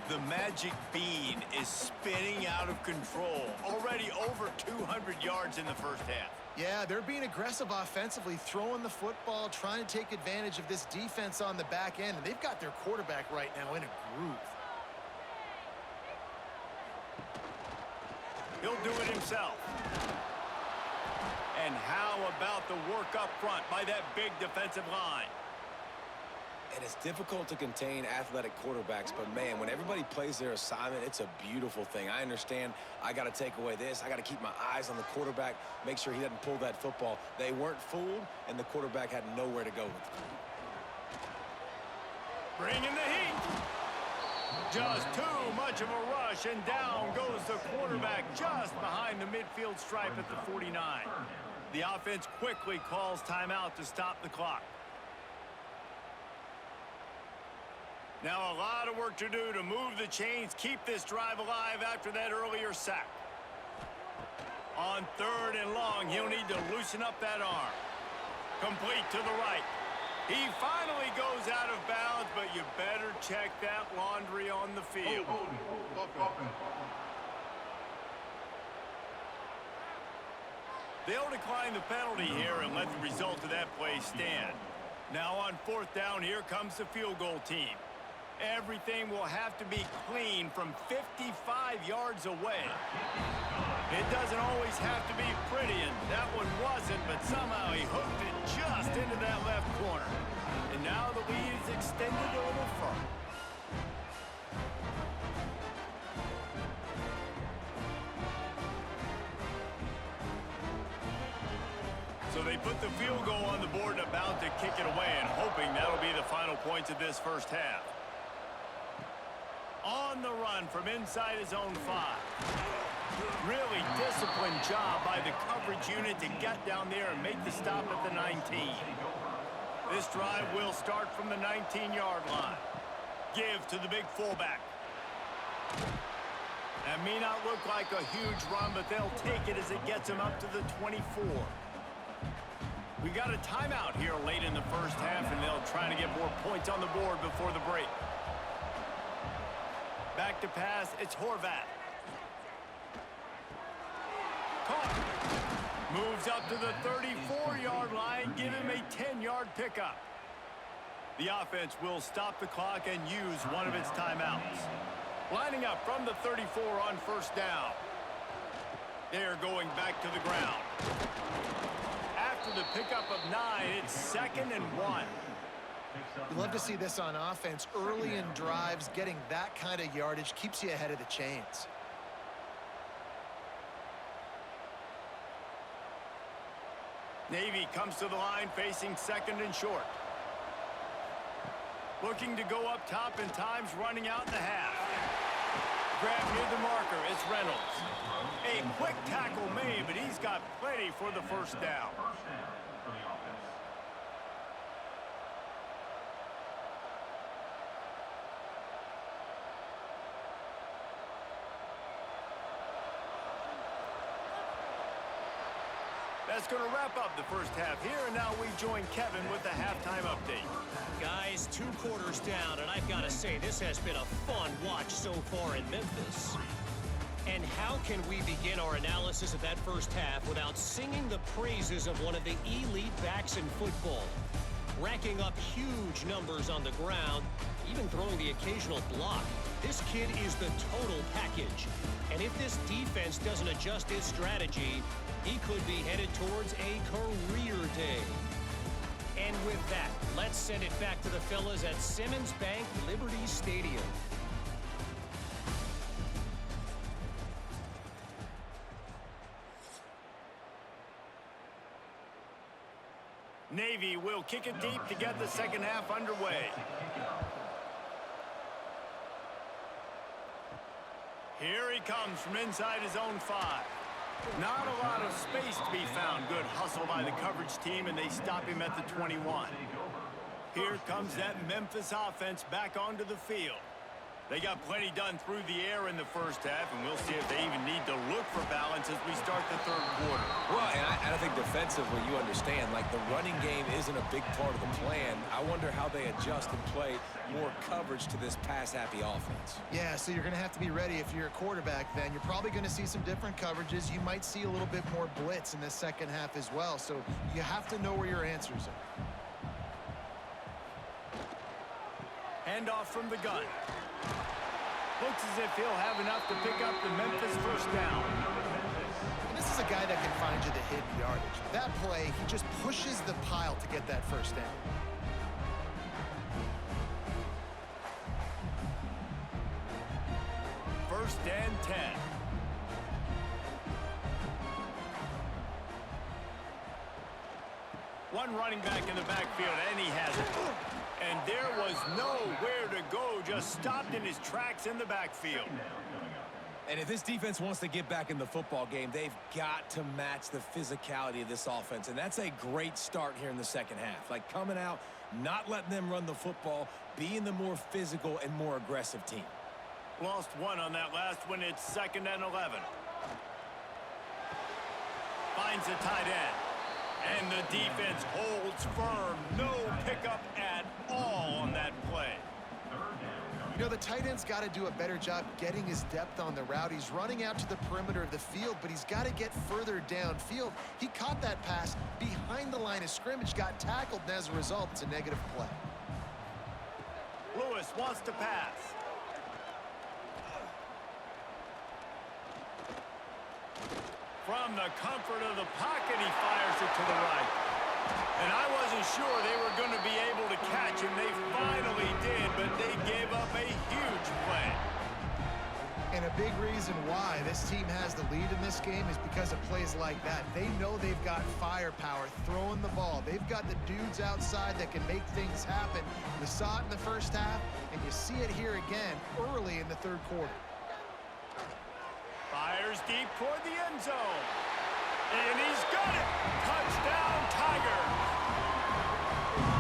The magic bean is spinning out of control. Already over 200 yards in the first half. Yeah, they're being aggressive offensively, throwing the football, trying to take advantage of this defense on the back end. And they've got their quarterback right now in a groove. He'll do it himself. And how about the work up front by that big defensive line? And it's difficult to contain athletic quarterbacks, but, man, when everybody plays their assignment, it's a beautiful thing. I understand I got to take away this. I got to keep my eyes on the quarterback, make sure he doesn't pull that football. They weren't fooled, and the quarterback had nowhere to go with it. Bring in the heat. Just too much of a rush, and down goes the quarterback just behind the midfield stripe at the 49. The offense quickly calls timeout to stop the clock. Now a lot of work to do to move the chains, keep this drive alive after that earlier sack. On 3rd and long, he'll need to loosen up that arm. Complete to the right. He finally goes out of bounds, but you better check that laundry on the field. They'll decline the penalty here and let the result of that play stand. Now on 4th down, here comes the field goal team. Everything will have to be clean from 55 yards away. It doesn't always have to be pretty, and that one wasn't, but somehow he hooked it just into that left corner. And now the lead is extended a little further. So they put the field goal on the board and about to kick it away, and hoping that'll be the final points of this first half. On the run from inside his own 5. Really disciplined job by the coverage unit to get down there and make the stop at the 19. This drive will start from the 19-yard line. Give to the big fullback. That may not look like a huge run, but they'll take it as it gets them up to the 24. We got a timeout here late in the first half, and they'll try to get more points on the board before the break. Back to pass, it's Horvath. Caught. Moves up to the 34-yard line, give him a 10-yard pickup. The offense will stop the clock and use one of its timeouts. Lining up from the 34 on first down. They're going back to the ground. After the pickup of 9, it's 2nd and 1. You love to see this on offense. Early in drives, getting that kind of yardage keeps you ahead of the chains. Navy comes to the line facing 2nd and short. Looking to go up top, and time's running out in the half. Grab near the marker, it's Reynolds. A quick tackle made, but he's got plenty for the first down. That's going to wrap up the first half here, and now we join Kevin with the halftime update. Guys, 2 quarters down, and I've got to say, this has been a fun watch so far in Memphis. And how can we begin our analysis of that first half without singing the praises of one of the elite backs in football? Racking up huge numbers on the ground, even throwing the occasional block. This kid is the total package. And if this defense doesn't adjust its strategy, he could be headed towards a career day. And with that, let's send it back to the fellas at Simmons Bank Liberty Stadium. Navy will kick it deep to get the second half underway. Here he comes from inside his own 5. Not a lot of space to be found. Good hustle by the coverage team, and they stop him at the 21. Here comes that Memphis offense back onto the field. They got plenty done through the air in the first half, and we'll see if they even need to look for balance as we start the third quarter. Well, and I think defensively, you understand, like the running game isn't a big part of the plan. I wonder how they adjust and play more coverage to this pass-happy offense. Yeah, so you're going to have to be ready if you're a quarterback then. You're probably going to see some different coverages. You might see a little bit more blitz in the second half as well, so you have to know where your answers are. Handoff from the gun. Looks as if he'll have enough to pick up the Memphis first down. And this is a guy that can find you the hidden yardage. That play, he just pushes the pile to get that first down. First and 10. One running back in the backfield, and he has it. And there was nowhere to go, just stopped in his tracks in the backfield. And if this defense wants to get back in the football game, they've got to match the physicality of this offense. And that's a great start here in the second half. Like coming out, not letting them run the football, being the more physical and more aggressive team. Lost one on that last one. It's 2nd and 11. Finds a tight end. And the defense holds firm. No pickup at all on that play. You know, the tight end's got to do a better job getting his depth on the route. He's running out to the perimeter of the field, but he's got to get further downfield. He caught that pass behind the line of scrimmage, got tackled, and as a result, it's a negative play. Lewis wants to pass. From the comfort of the pocket, he fires it to the right. And I wasn't sure they were going to be able to catch him. They finally did, but they gave up a huge play. And a big reason why this team has the lead in this game is because of plays like that. They know they've got firepower throwing the ball. They've got the dudes outside that can make things happen. You saw it in the first half, and you see it here again early in the third quarter. Fires deep toward the end zone. And he's got it. Touchdown, Tigers.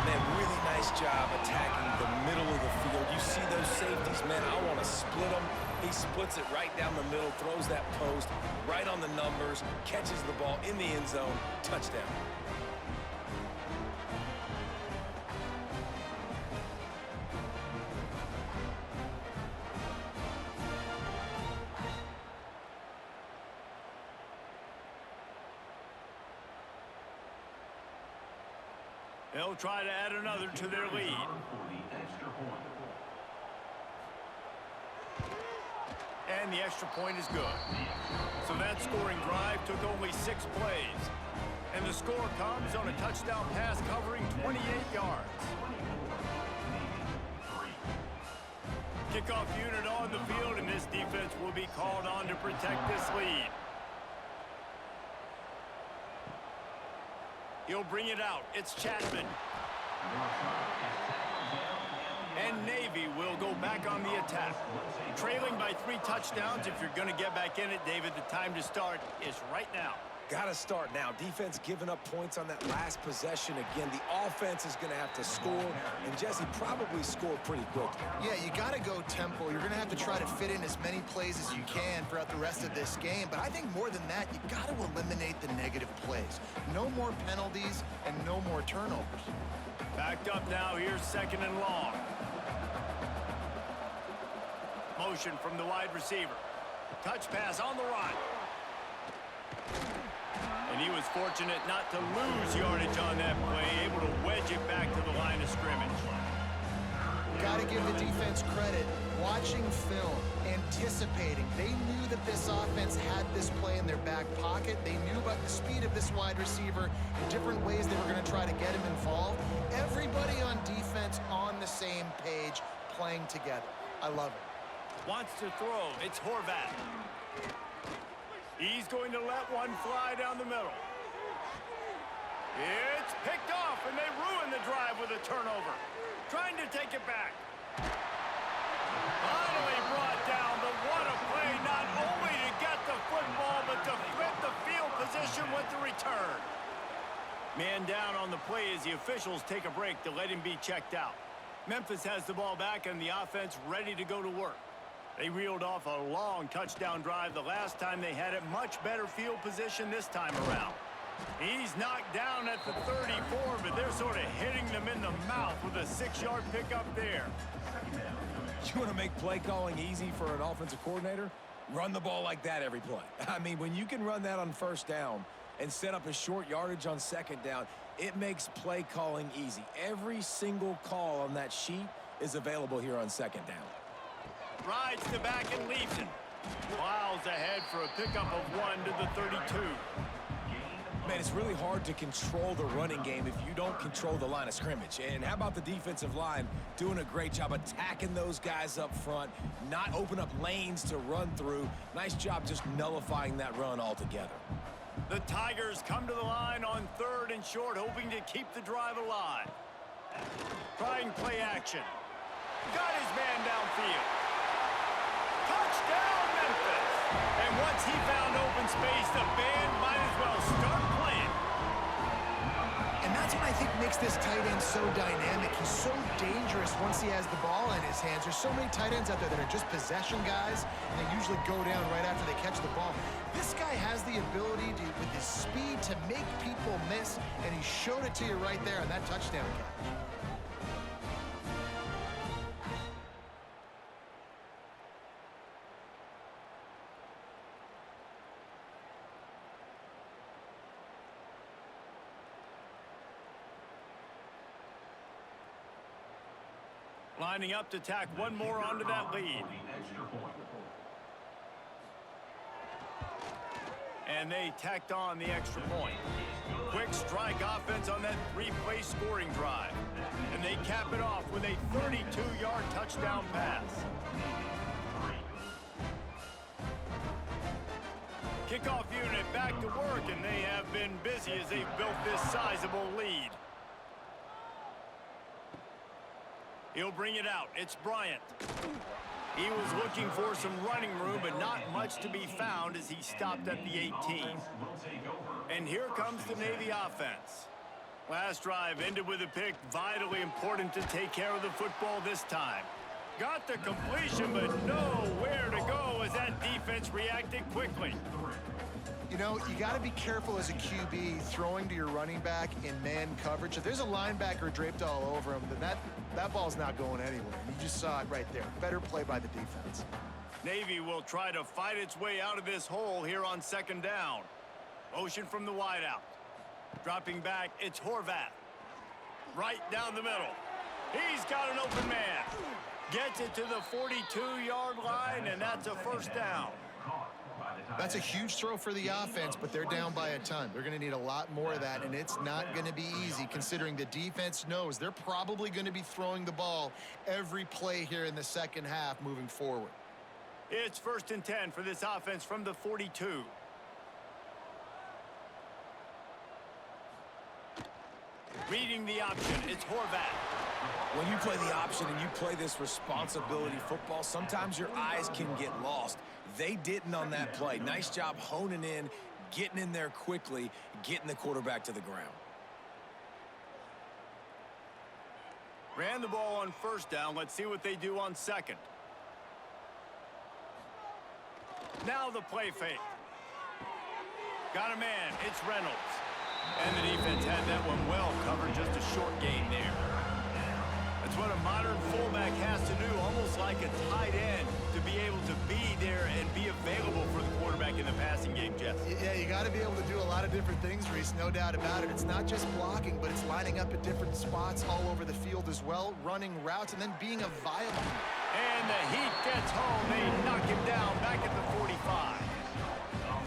Man, really nice job attacking the middle of the field. You see those safeties, man, I want to split them. He splits it right down the middle, throws that post right on the numbers, catches the ball in the end zone, touchdown. They'll try to add another to their lead. And the extra point is good. So that scoring drive took only 6 plays. And the score comes on a touchdown pass covering 28 yards. Kickoff unit on the field, and this defense will be called on to protect this lead. He'll bring it out. It's Chapman. And Navy will go back on the attack. Trailing by 3 touchdowns. If you're going to get back in it, David, the time to start is right now. Got to start now. Defense giving up points on that last possession. Again, the offense is going to have to score, and Jesse probably scored pretty quickly. Yeah, you got to go tempo. You're going to have to try to fit in as many plays as you can throughout the rest of this game. But I think more than that, you got to eliminate the negative plays. No more penalties and no more turnovers. Backed up now. Here's 2nd and long. Motion from the wide receiver. Touch pass on the right. And he was fortunate not to lose yardage on that play, able to wedge it back to the line of scrimmage. Got to give the defense credit. Watching film, anticipating. They knew that this offense had this play in their back pocket. They knew about the speed of this wide receiver, the different ways they were going to try to get him involved. Everybody on defense on the same page, playing together. I love it. Wants to throw. It's Horvat. He's going to let one fly down the middle. It's picked off, and they ruin the drive with a turnover. Trying to take it back. Finally brought down, but what a play, not only to get the football, but to flip the field position with the return. Man down on the play as the officials take a break to let him be checked out. Memphis has the ball back and the offense ready to go to work. They reeled off a long touchdown drive the last time they had it. Much better field position this time around. He's knocked down at the 34, but they're sort of hitting them in the mouth with a 6-yard pickup there. You want to make play calling easy for an offensive coordinator? Run the ball like that every play. I mean, when you can run that on first down and set up a short yardage on second down, it makes play calling easy. Every single call on that sheet is available here on second down. Rides the back and leaves it. Plows ahead for a pickup of 1 to the 32. Man, it's really hard to control the running game if you don't control the line of scrimmage. And how about the defensive line doing a great job attacking those guys up front, not open up lanes to run through. Nice job just nullifying that run altogether. The Tigers come to the line on 3rd and short, hoping to keep the drive alive. Trying play action. Got his man downfield. Touchdown, Memphis! And once he found open space, the band might as well start playing. And that's what I think makes this tight end so dynamic. He's so dangerous once he has the ball in his hands. There's so many tight ends out there that are just possession guys, and they usually go down right after they catch the ball. This guy has the ability to, with his speed, to make people miss, and he showed it to you right there on that touchdown catch. Lining up to tack one more onto that lead. And they tacked on the extra point. Quick strike offense on that 3-play scoring drive. And they cap it off with a 32-yard touchdown pass. Kickoff unit back to work, and they have been busy as they've built this sizable lead. He'll bring it out. It's Bryant. He was looking for some running room, but not much to be found as he stopped at the 18. And here comes the Navy offense. Last drive ended with a pick. Vitally important to take care of the football this time. Got the completion, but nowhere to go as that defense reacted quickly. You know, you got to be careful as a QB throwing to your running back in man coverage. If there's a linebacker draped all over him, then that ball's not going anywhere. And you just saw it right there. Better play by the defense. Navy will try to fight its way out of this hole here on 2nd down. Motion from the wideout. Dropping back, it's Horvath. Right down the middle. He's got an open man. Gets it to the 42-yard line, and that's a 1st down. That's a huge throw for the offense, but they're down by a ton. They're going to need a lot more of that, and it's not going to be easy considering the defense knows they're probably going to be throwing the ball every play here in the second half moving forward. It's 1st and 10 for this offense from the 42. Reading the option, it's Horvath. When you play the option and you play this responsibility football, sometimes your eyes can get lost. They didn't on that play. Nice job honing in, getting in there quickly, getting the quarterback to the ground. Ran the ball on 1st down. Let's see what they do on 2nd. Now the play fake. Got a man. It's Reynolds. And the defense had that one well covered. Just a short gain there. That's what a modern fullback has to do, almost like a tight end, to be able to be there and be available for the quarterback in the passing game, Jeff. Yeah, you got to be able to do a lot of different things, Reese, no doubt about it. It's not just blocking, but it's lining up at different spots all over the field as well, running routes, and then being a viable. And the heat gets home. They knock him down back at the 45.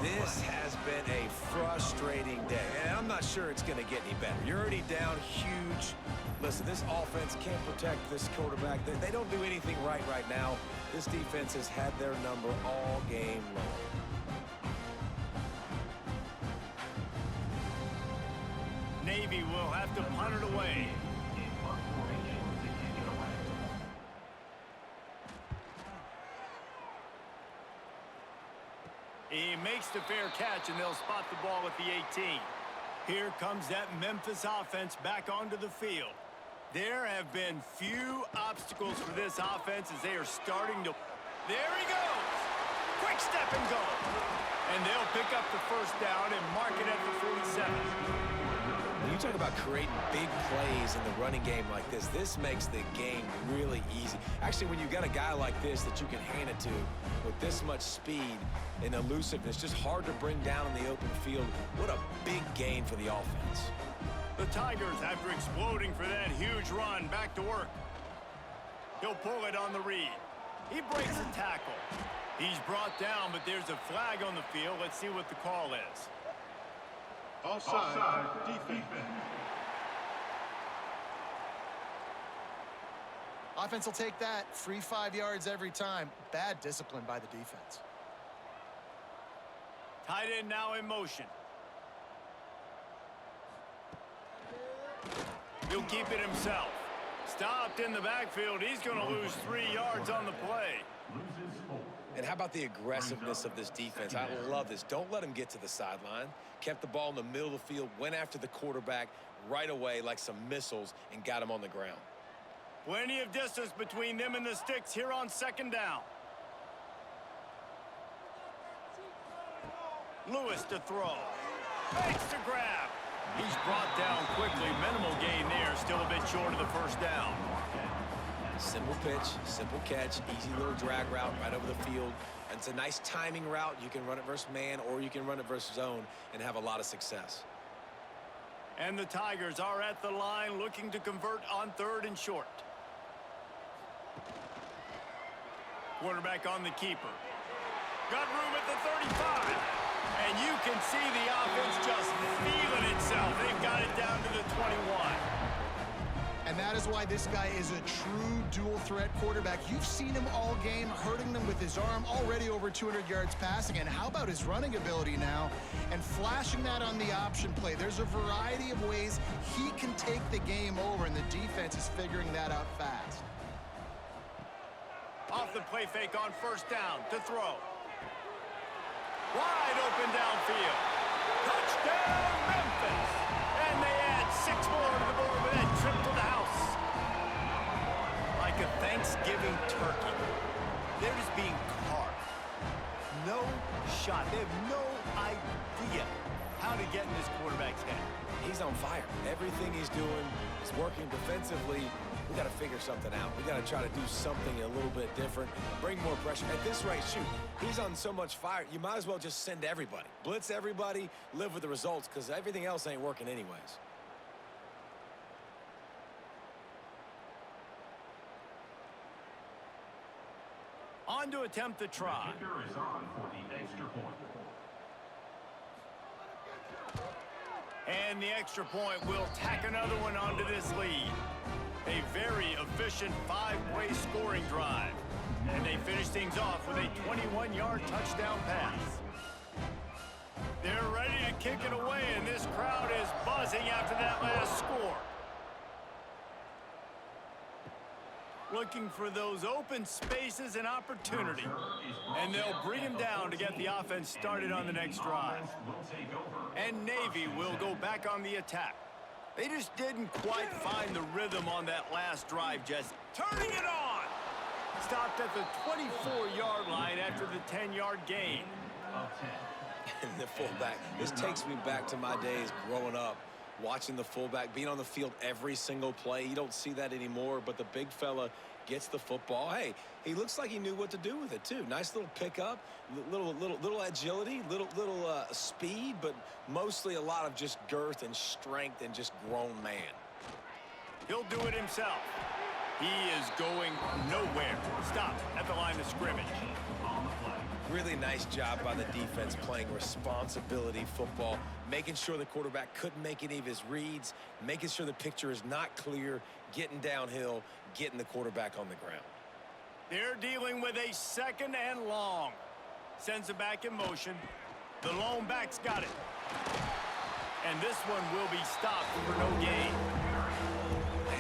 This has been a frustrating day, and I'm not sure it's going to get any better. You're already down huge. Listen, this offense can't protect this quarterback. They don't do anything right now. This defense has had their number all game long. Navy will have to punt it away. He makes the fair catch, and they'll spot the ball at the 18. Here comes that Memphis offense back onto the field. There have been few obstacles for this offense as they are starting to... There he goes! Quick step and go! And they'll pick up the first down and mark it at the 47. When you talk about creating big plays in the running game like this makes the game really easy. Actually, when you've got a guy like this that you can hand it to with this much speed and elusiveness, just hard to bring down in the open field, what a big gain for the offense. The Tigers, after exploding for that huge run, back to work. He'll pull it on the read. He breaks a tackle. He's brought down, but there's a flag on the field. Let's see what the call is. Offside, defense. Offense will take that. Free 5 yards every time. Bad discipline by the defense. Tight end now in motion. He'll keep it himself. Stopped in the backfield. He's going to lose 3 yards on the play. And how about the aggressiveness of this defense? I love this. Don't let him get to the sideline. Kept the ball in the middle of the field, went after the quarterback right away like some missiles and got him on the ground. Plenty of distance between them and the sticks here on second down. Lewis to throw. Fakes to grab. He's brought down quickly. Minimal gain there. Still a bit short of the first down. Simple pitch, simple catch, easy little drag route right over the field. And it's a nice timing route. You can run it versus man or you can run it versus zone and have a lot of success. And the Tigers are at the line looking to convert on 3rd and short. Quarterback on the keeper. Got room at the 35. And you can see the offense just feeling itself. They've got it down to the 21. And that is why this guy is a true dual-threat quarterback. You've seen him all game, hurting them with his arm, already over 200 yards passing. And how about his running ability now? And flashing that on the option play. There's a variety of ways he can take the game over, and the defense is figuring that out fast. Off the play fake on first down to throw. Wide open downfield. Touchdown, Memphis! And they add 6 more to the board with that trip to the house. Like a Thanksgiving turkey. They're just being carved. No shot. They have no idea how to get in this quarterback's head. He's on fire. Everything he's doing is working defensively. We got to figure something out. We got to try to do something a little bit different, bring more pressure. At this rate, shoot, he's on so much fire, you might as well just send everybody. Blitz everybody, live with the results, because everything else ain't working anyways. On to attempt the try. The kicker is on for the extra point. And the extra point will tack another one onto this lead. A very efficient 5-play scoring drive. And they finish things off with a 21-yard touchdown pass. They're ready to kick it away, and this crowd is buzzing after that last score. Looking for those open spaces and opportunity. And they'll bring him down to get the offense started on the next drive. And Navy will go back on the attack. They just didn't quite find the rhythm on that last drive, Jesse. Turning it on! Stopped at the 24-yard line after the 10-yard gain. And the fullback, this takes me back to my days growing up, watching the fullback, being on the field every single play. You don't see that anymore, but the big fella gets the football. Hey, he looks like he knew what to do with it, too. Nice little pickup, little agility, little speed, but mostly a lot of just girth and strength and just grown man. He'll do it himself. He is going nowhere. Stop at the line of scrimmage. Really nice job by the defense playing responsibility football, making sure the quarterback couldn't make any of his reads, making sure the picture is not clear, getting downhill, getting the quarterback on the ground. They're dealing with a 2nd and long. Sends it back in motion. The lone back's got it. And this one will be stopped for no gain.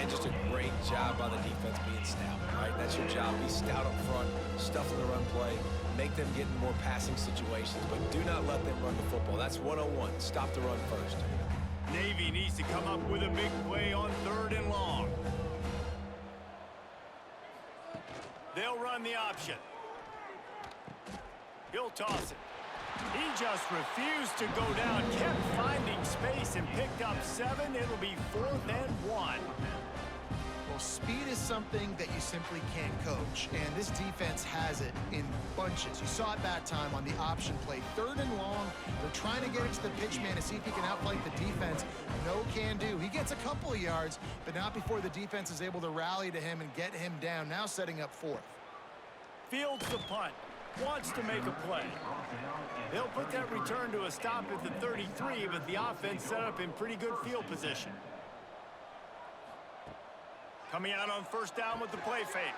And just a great job by the defense being stout, right? That's your job. Be stout up front, stuff in the run play, make them get in more passing situations, but do not let them run the football. That's 101. Stop the run first. Navy needs to come up with a big play on 3rd and long. They'll run the option. He'll toss it. He just refused to go down, kept finding space and picked up 7. It'll be 4th and 1. Well, speed is something that you simply can't coach, and this defense has it in bunches. You saw it that time on the option play. 3rd and long, they're trying to get it to the pitchman to see if he can outflank the defense. No can do. He gets a couple of yards, but not before the defense is able to rally to him and get him down, now setting up 4th. Fields the punt. Wants to make a play. They'll put that return to a stop at the 33, but the offense set up in pretty good field position. Coming out on 1st down with the play fake.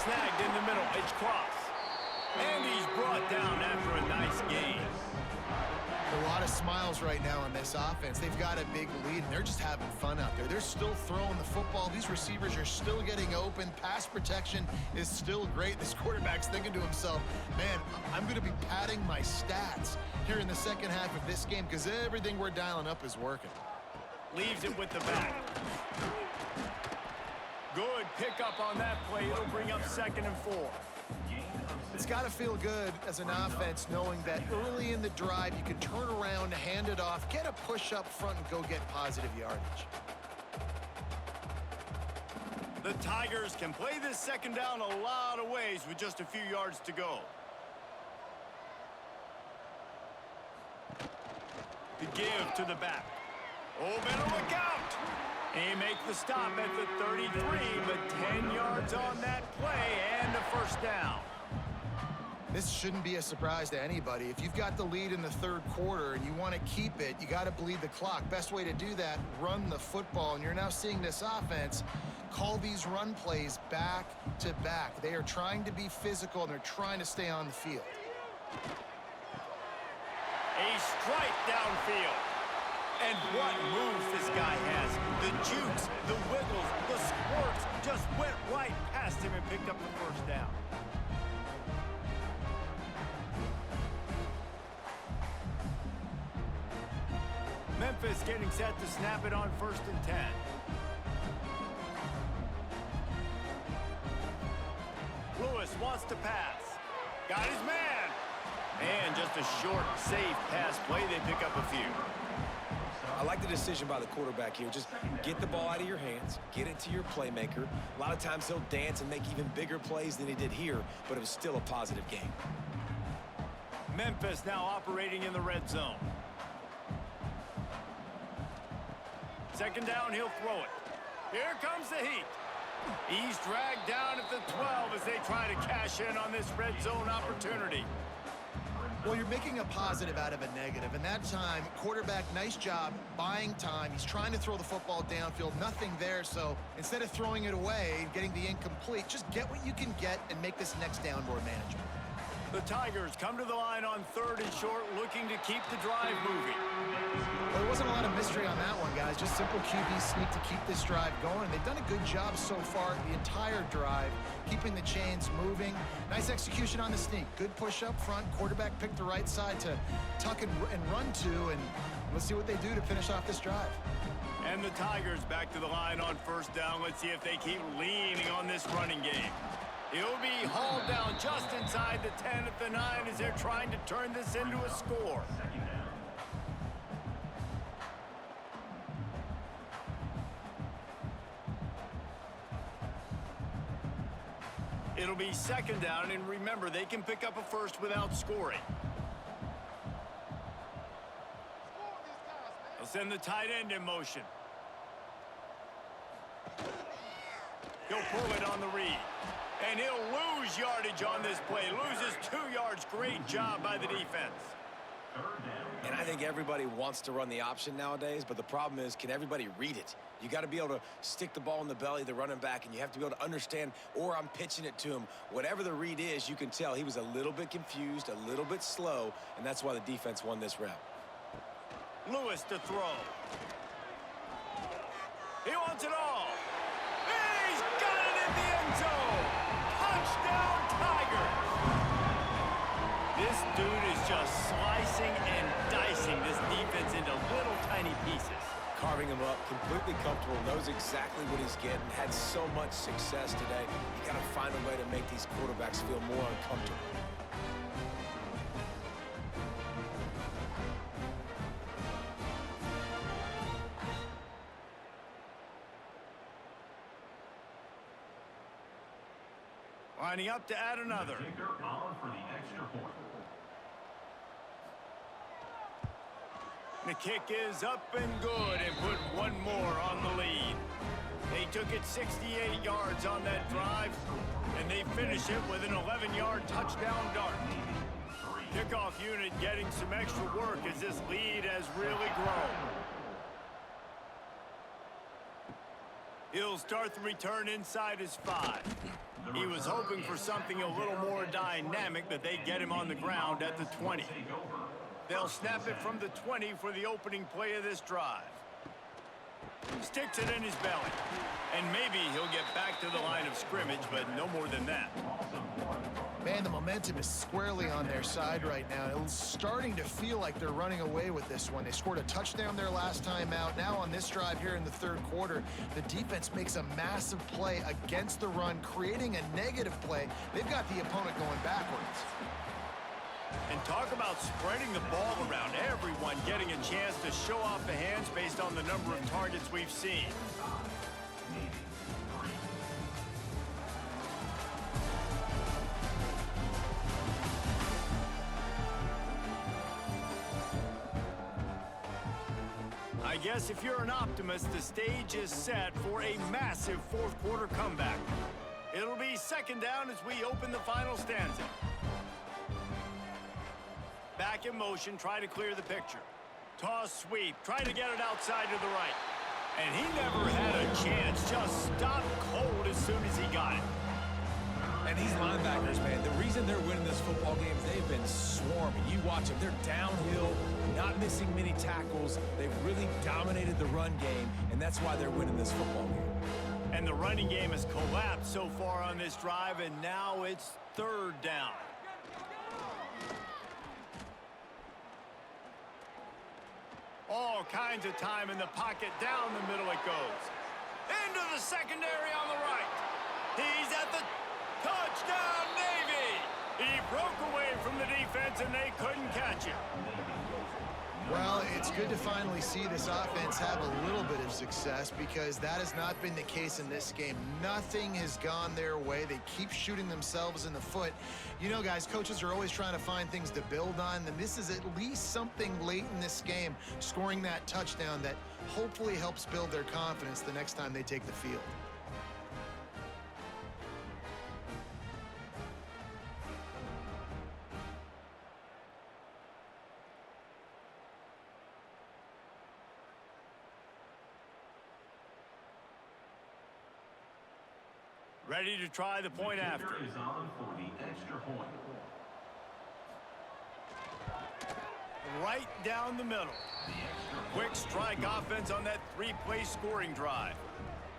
Snagged in the middle. It's cross. And he's brought down after a nice gain. A lot of smiles right now on this offense. They've got a big lead, and they're just having fun out there. They're still throwing the football. These receivers are still getting open. Pass protection is still great. This quarterback's thinking to himself, man, I'm going to be padding my stats here in the second half of this game because everything we're dialing up is working. Leaves it with the back. Good pickup on that play. It'll bring up 2nd and 4. It's got to feel good as an offense knowing that early in the drive you can turn around, hand it off, get a push up front, and go get positive yardage. The Tigers can play this 2nd down a lot of ways with just a few yards to go. The give to the back. Oh, better look out! He makes the stop at the 33, but 10 yards on that play and a 1st down. This shouldn't be a surprise to anybody. If you've got the lead in the 3rd quarter and you want to keep it, you got to bleed the clock. Best way to do that, run the football. And you're now seeing this offense call these run plays back to back. They are trying to be physical, and they're trying to stay on the field. A strike downfield. And what moves this guy has. The jukes, the wiggles, the squirts just went right past him and picked up the 1st down. Memphis getting set to snap it on 1st and 10. Lewis wants to pass. Got his man. And just a short, safe pass play. They pick up a few. I like the decision by the quarterback here. Just get the ball out of your hands, get it to your playmaker. A lot of times he'll dance and make even bigger plays than he did here, but it was still a positive game. Memphis now operating in the red zone. 2nd down, he'll throw it. Here comes the heat. He's dragged down at the 12 as they try to cash in on this red zone opportunity. Well, you're making a positive out of a negative, and that time, quarterback, nice job buying time. He's trying to throw the football downfield, nothing there, so instead of throwing it away and getting the incomplete, just get what you can get and make this next down more manageable. The Tigers come to the line on 3rd and short, looking to keep the drive moving. Well, there wasn't a lot of mystery on that one, guys. Just simple QB sneak to keep this drive going. They've done a good job so far the entire drive, keeping the chains moving. Nice execution on the sneak. Good push up front. Quarterback picked the right side to tuck and run to, and let's see what they do to finish off this drive. And the Tigers back to the line on 1st down. Let's see if they keep leaning on this running game. He'll be hauled down just inside the 10 at the 9 as they're trying to turn this into a score. It'll be 2nd down, and remember, they can pick up a 1st without scoring. They'll send the tight end in motion. He'll pull it on the read. And he'll lose yardage on this play. Loses 2 yards. Great job by the defense. And I think everybody wants to run the option nowadays, but the problem is, can everybody read it? You got to be able to stick the ball in the belly of the running back, and you have to be able to understand, or I'm pitching it to him. Whatever the read is, you can tell he was a little bit confused, a little bit slow, and that's why the defense won this round. Lewis to throw. He wants it all. He's got it in the end zone. Touchdown, Tigers. This dude is just slicing and dicing this defense into little tiny pieces. up, completely comfortable, knows exactly what he's getting, had so much success today. You got to find a way to make these quarterbacks feel more uncomfortable. Lining up to add another. Kicker on for the extra point. The kick is up and good and put one more on the lead. They took it 68 yards on that drive, and they finish it with an 11-yard touchdown dart. Kickoff unit getting some extra work as this lead has really grown. He'll start the return inside his 5. He was hoping for something a little more dynamic, but they get him on the ground at the 20. They'll snap it from the 20 for the opening play of this drive. Sticks it in his belly. And maybe he'll get back to the line of scrimmage, but no more than that. Man, the momentum is squarely on their side right now. It's starting to feel like they're running away with this one. They scored a touchdown their last time out. Now on this drive here in the third quarter, the defense makes a massive play against the run, creating a negative play. They've got the opponent going backwards. And talk about spreading the ball around. Everyone getting a chance to show off the hands based on the number of targets we've seen. I guess if you're an optimist, the stage is set for a massive fourth quarter comeback. It'll be second down as we open the final stanza. Back in motion, try to clear the picture. Toss sweep, try to get it outside to the right. And he never had a chance, just stopped cold as soon as he got it. And these linebackers, man, the reason they're winning this football game is they've been swarming. You watch them, they're downhill, not missing many tackles. They've really dominated the run game, and that's why they're winning this football game. And the running game has collapsed so far on this drive, and now it's third down. All kinds of time in the pocket. Down the middle it goes. Into the secondary on the right. He's at the touchdown, Navy. He broke away from the defense, and they couldn't catch him. Well, it's good to finally see this offense have a little bit of success because that has not been the case in this game. Nothing has gone their way. They keep shooting themselves in the foot. You know, guys, coaches are always trying to find things to build on, and this is at least something late in this game, scoring that touchdown that hopefully helps build their confidence the next time they take the field. Ready to try the point after. Kicker is on for the extra point. Right down the middle. Quick strike offense on that three-play scoring drive.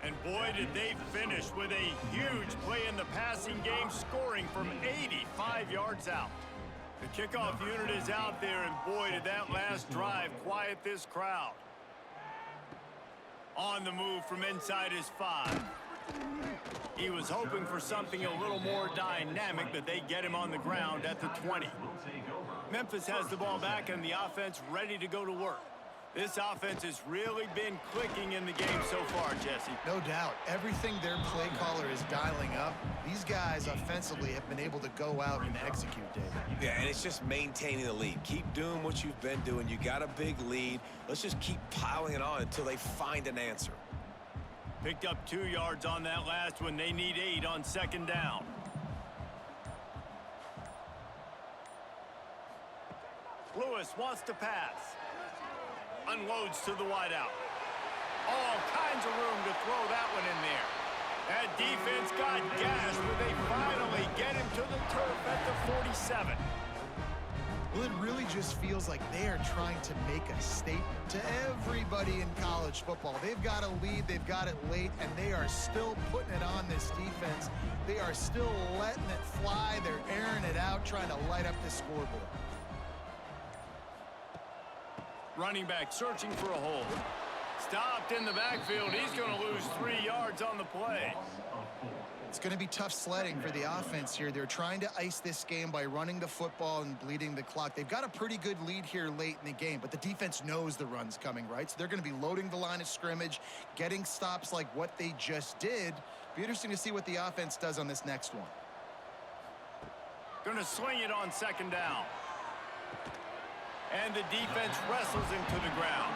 And boy, did they finish with a huge play in the passing game, scoring from 85 yards out. The kickoff unit is out there, and boy, did that last drive quiet this crowd. On the move from inside his 5. He was hoping for something a little more dynamic, but they get him on the ground at the 20. Memphis has the ball back and the offense ready to go to work. This offense has really been clicking in the game so far, Jesse. No doubt. Everything their play caller is dialing up, these guys offensively have been able to go out and execute, David. Yeah, and it's just maintaining the lead. Keep doing what you've been doing. You got a big lead. Let's just keep piling it on until they find an answer. Picked up 2 yards on that last one. They need 8 on second down. Lewis wants to pass. Unloads to the wideout. All kinds of room to throw that one in there. That defense got gashed, but they finally get him to the turf at the 47. Well, it really just feels like they are trying to make a statement to everybody in college football. They've got a lead, they've got it late, and they are still putting it on this defense. They are still letting it fly. They're airing it out, trying to light up the scoreboard. Running back searching for a hole. Stopped in the backfield. He's going to lose 3 yards on the play. It's going to be tough sledding for the offense here. They're trying to ice this game by running the football and bleeding the clock. They've got a pretty good lead here late in the game, but the defense knows the run's coming, right? So they're going to be loading the line of scrimmage, getting stops like what they just did. Be interesting to see what the offense does on this next one. Going to swing it on 2nd down. And the defense wrestles him to the ground.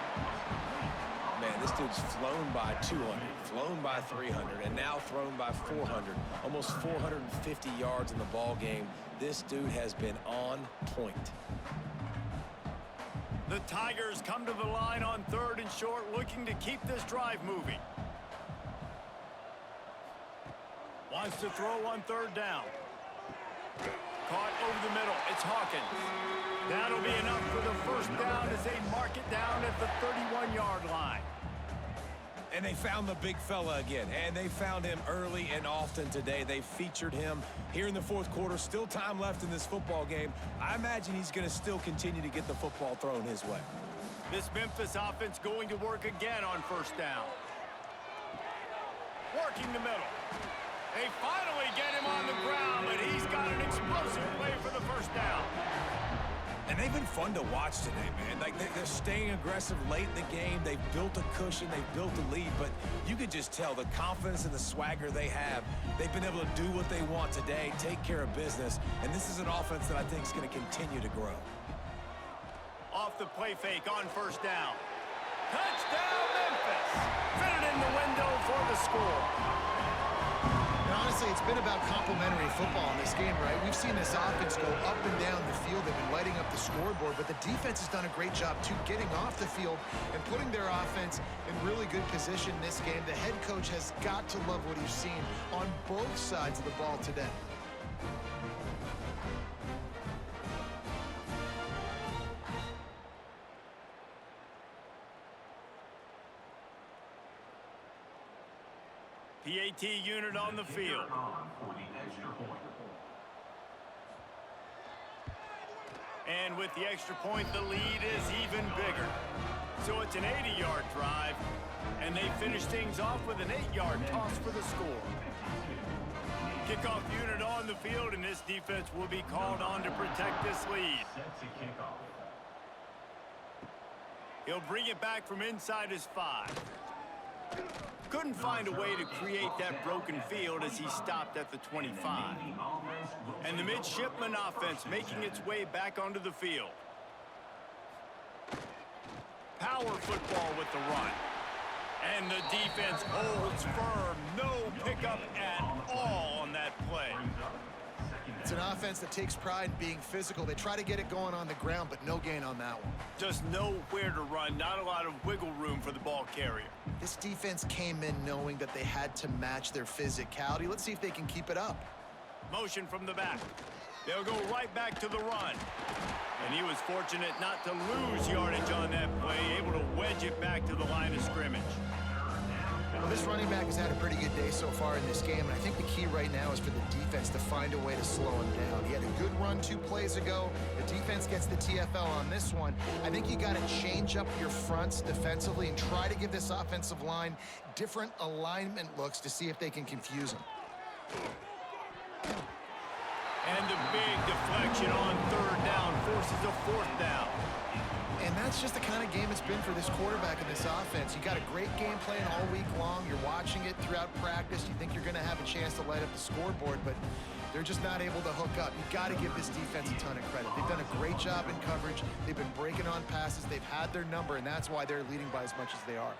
Man, this dude's flown by 200, flown by 300, and now thrown by 400. Almost 450 yards in the ball game. This dude has been on point. The Tigers come to the line on 3rd and short, looking to keep this drive moving. Wants to throw on 3rd down. Caught over the middle. It's Hawkins. That'll be enough for the 1st down as they mark it down at the 31-yard line. And they found the big fella again, and they found him early and often today. They featured him here in the 4th quarter. Still time left in this football game. I imagine he's going to still continue to get the football thrown his way. This Memphis offense going to work again on 1st down. Working the middle. They finally get him on the ground, but he's got an explosive play for the 1st down. And they've been fun to watch today, man. Like, they're staying aggressive late in the game. They've built a cushion. They've built a lead. But you could just tell the confidence and the swagger they have. They've been able to do what they want today, take care of business. And this is an offense that I think is going to continue to grow. Off the play fake on 1st down. Touchdown, Memphis! Fit it in the window for the score. And honestly, it's been about complementary football in this game, right? We've seen this offense go up and down the field. They've been lighting up the scoreboard, but the defense has done a great job, too, getting off the field and putting their offense in really good position in this game. The head coach has got to love what he's seen on both sides of the ball today. PAT unit on the field. And with the extra point, the lead is even bigger. So it's an 80-yard drive, and they finish things off with an 8-yard toss for the score. Kickoff unit on the field, and this defense will be called on to protect this lead. He'll bring it back from inside his 5. Couldn't find a way to create that broken field as he stopped at the 25. And the Midshipmen offense making its way back onto the field. Power football with the run. And the defense holds firm. No pickup at all on that play. It's an offense that takes pride in being physical. They try to get it going on the ground, but no gain on that one. Just nowhere to run. Not a lot of wiggle room for the ball carrier. This defense came in knowing that they had to match their physicality. Let's see if they can keep it up. Motion from the back. They'll go right back to the run. And he was fortunate not to lose yardage on that play, able to wedge it back to the line of scrimmage. Well, this running back has had a pretty good day so far in this game, and I think the key right now is for the defense to find a way to slow him down. He had a good run 2 plays ago. The defense gets the TFL on this one. I think you got to change up your fronts defensively and try to give this offensive line different alignment looks to see if they can confuse him. And the big deflection on 3rd down forces a 4th down. And that's just the kind of game it's been for this quarterback in this offense. You got a great game plan all week long. You're watching it throughout practice. You think you're going to have a chance to light up the scoreboard, but they're just not able to hook up. You got to give this defense a ton of credit. They've done a great job in coverage. They've been breaking on passes. They've had their number, and that's why they're leading by as much as they are.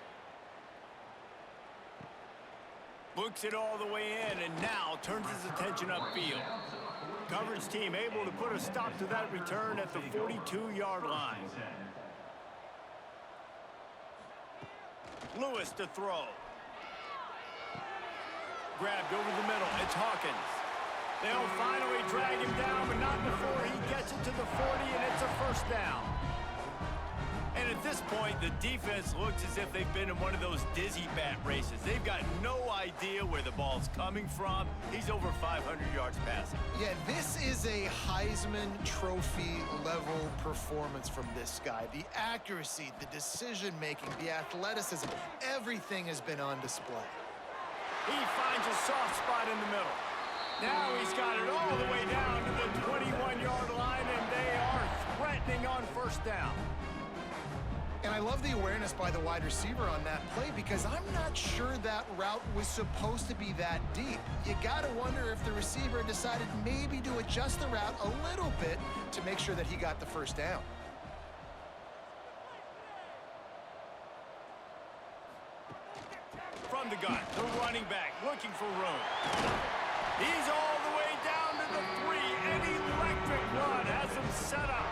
Looks it all the way in, and now turns his attention upfield. Coverage team able to put a stop to that return at the 42-yard line. Lewis to throw. Grabbed over the middle. It's Hawkins. They'll finally drag him down, but not before he gets it to the 40, and it's a 1st down. And And at this point, the defense looks as if they've been in one of those dizzy bat races. They've got no idea where the ball's coming from. He's over 500 yards passing. Yeah, this is a Heisman Trophy level performance from this guy. The accuracy, the decision-making, the athleticism, everything has been on display. He finds a soft spot in the middle. Now he's got it all the way down to the 21-yard line, and they are threatening on first down. And I love the awareness by the wide receiver on that play because I'm not sure that route was supposed to be that deep. You got to wonder if the receiver decided maybe to adjust the route a little bit to make sure that he got the first down. From the gun, the running back looking for room. He's all the way down to the 3. An electric run has him set up.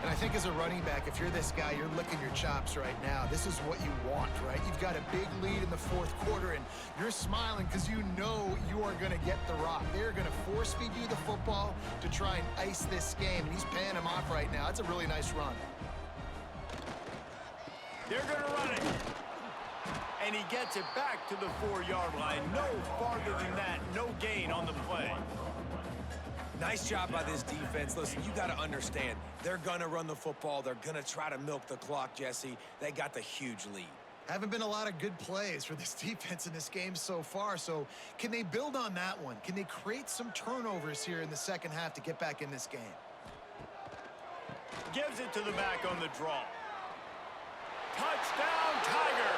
And I think as a running back, if you're this guy, you're licking your chops right now. This is what you want, right? You've got a big lead in the fourth quarter, and you're smiling because you know you are going to get the rock. They're going to force-feed you the football to try and ice this game, and he's paying him off right now. It's a really nice run. They're going to run it. And he gets it back to the 4-yard line. No farther than that. No gain on the play. Nice job by this defense. Listen, you got to understand, they're going to run the football. They're going to try to milk the clock, Jesse. They got the huge lead. Haven't been a lot of good plays for this defense in this game so far, so can they build on that one? Can they create some turnovers here in the second half to get back in this game? Gives it to the back on the draw. Touchdown, Tiger!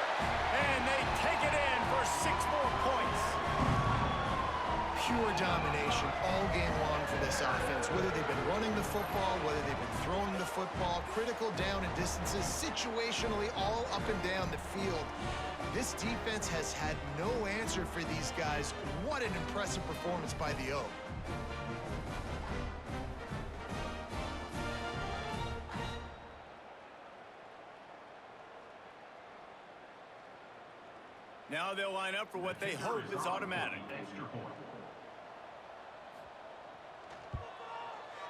And they take it in for 6 more points. Pure domination all game long for this offense. Whether they've been running the football, whether they've been throwing the football, critical down and distances, situationally all up and down the field. This defense has had no answer for these guys. What an impressive performance by the O. Now they'll line up for what they hope is automatic.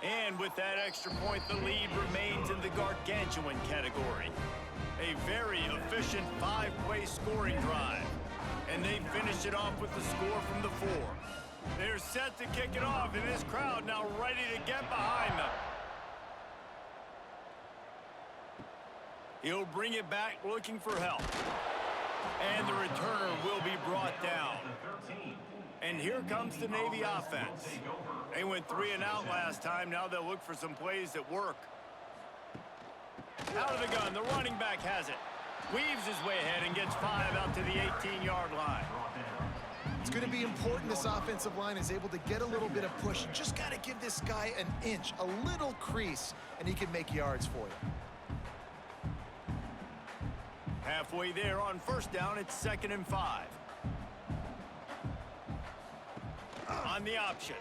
And with that extra point, the lead remains in the gargantuan category. A very efficient 5-play scoring drive. And they finish it off with the score from the 4. They're set to kick it off, and this crowd now ready to get behind them. He'll bring it back looking for help. And the returner will be brought down. And here comes the Navy offense. They went 3 and out last time. Now they'll look for some plays that work. Out of the gun, the running back has it. Weaves his way ahead and gets 5 out to the 18-yard line. It's going to be important this offensive line is able to get a little bit of push. You just got to give this guy an inch, a little crease, and he can make yards for you. Halfway there on first down, it's 2nd and 5. On the option.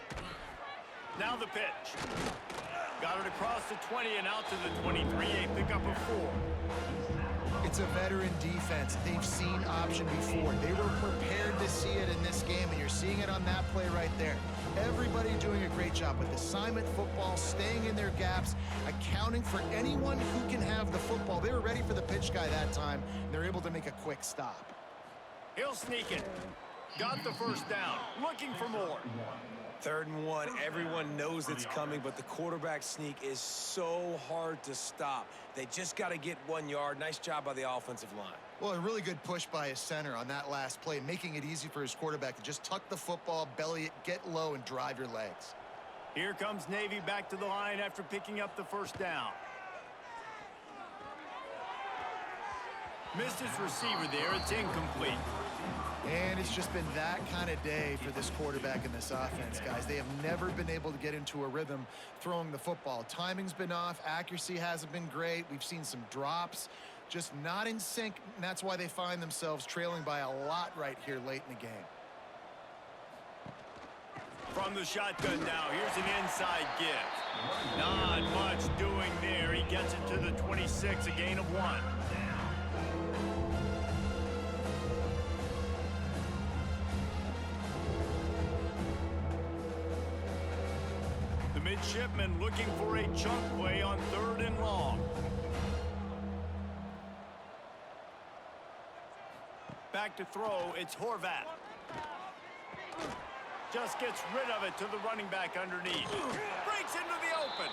Now the pitch. Got it across the 20 and out to the 23. A pickup of 4. It's a veteran defense. They've seen option before. They were prepared to see it in this game, and you're seeing it on that play right there. Everybody doing a great job with assignment football, staying in their gaps, accounting for anyone who can have the football. They were ready for the pitch guy that time, and they're able to make a quick stop. He'll sneak it. Got the first down. Looking for more. 3rd and 1. Everyone knows it's coming, but the quarterback sneak is so hard to stop. They just got to get 1 yard. Nice job by the offensive line. Well, a really good push by his center on that last play, making it easy for his quarterback to just tuck the football, belly it, get low, and drive your legs. Here comes Navy back to the line after picking up the first down. Missed his receiver there. It's incomplete. And it's just been that kind of day for this quarterback in this offense, guys. They have never been able to get into a rhythm throwing the football. Timing's been off. Accuracy hasn't been great. We've seen some drops, just not in sync, and that's why they find themselves trailing by a lot right here late in the game. From the shotgun now, here's an inside give. Not much doing there. He gets it to the 26, a gain of 1. The Midshipmen looking for a chunk play on 3rd and long. Back to throw, it's Horvat. Just gets rid of it to the running back underneath. Breaks into the open.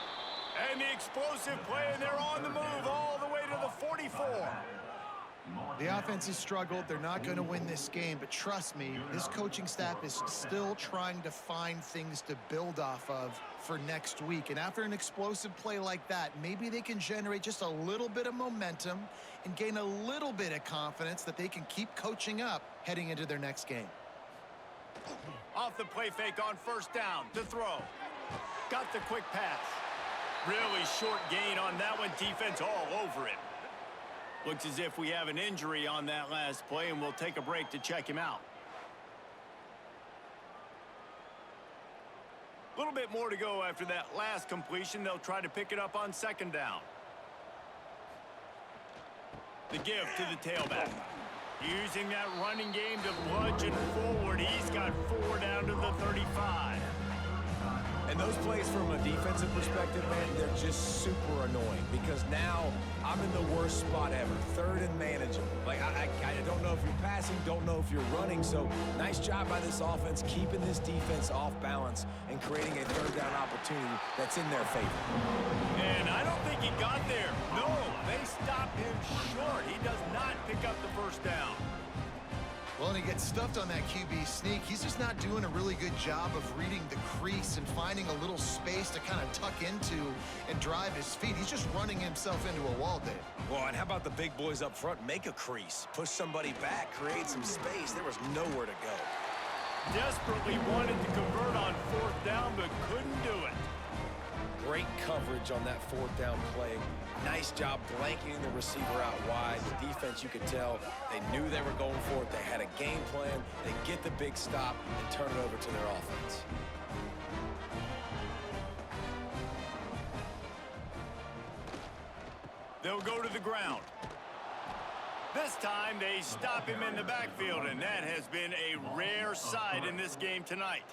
And the explosive play, and they're on the move all the way to the 44. The offense has struggled. They're not going to win this game, but trust me, this coaching staff is still trying to find things to build off of for next week. And after an explosive play like that, maybe they can generate just a little bit of momentum and gain a little bit of confidence that they can keep coaching up heading into their next game. Off the play fake on first down to throw. Got the quick pass. Really short gain on that one. Defense all over it. Looks as if we have an injury on that last play, and we'll take a break to check him out. A little bit more to go after that last completion. They'll try to pick it up on second down. The give to the tailback. Using that running game to bludgeon forward. He's got 4 down to the 35. And those plays from a defensive perspective, man, they're just super annoying because now I'm in the worst spot ever. 3rd and manageable. Like, I don't know if you're passing, don't know if you're running. So nice job by this offense keeping this defense off balance and creating a 3rd down opportunity that's in their favor. And I don't think he got there. No, they stopped him short. He does not pick up the first down. Well, and he gets stuffed on that QB sneak. He's just not doing a really good job of reading the crease and finding a little space to kind of tuck into and drive his feet. He's just running himself into a wall, Dave. Well, and how about the big boys up front? Make a crease, push somebody back, create some space. There was nowhere to go. Desperately wanted to convert on 4th down, but couldn't do it. Great coverage on that 4th down play. Nice job blanketing the receiver out wide. The defense, you could tell, they knew they were going for it. They had a game plan. They get the big stop and turn it over to their offense. They'll go to the ground. This time, they stop him in the backfield, and that has been a rare sight in this game tonight.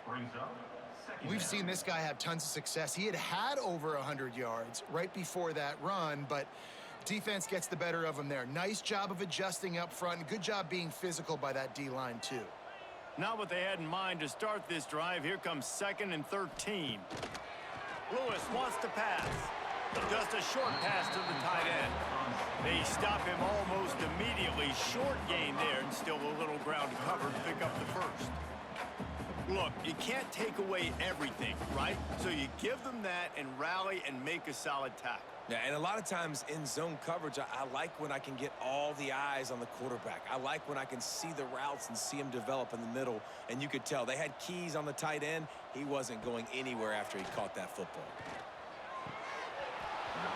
We've seen this guy have tons of success. He had over 100 yards right before that run, but defense gets the better of him there. Nice job of adjusting up front. Good job being physical by that D-line, too. Not what they had in mind to start this drive. Here comes 2nd and 13. Lewis wants to pass. Just a short pass to the tight end. They stop him almost immediately. Short gain there, and still a little ground to cover to pick up the first. Look, you can't take away everything, right? So you give them that and rally and make a solid tackle. Yeah, and a lot of times in zone coverage, I like when I can get all the eyes on the quarterback. I like when I can see the routes and see him develop in the middle. And you could tell they had keys on the tight end. He wasn't going anywhere after he caught that football.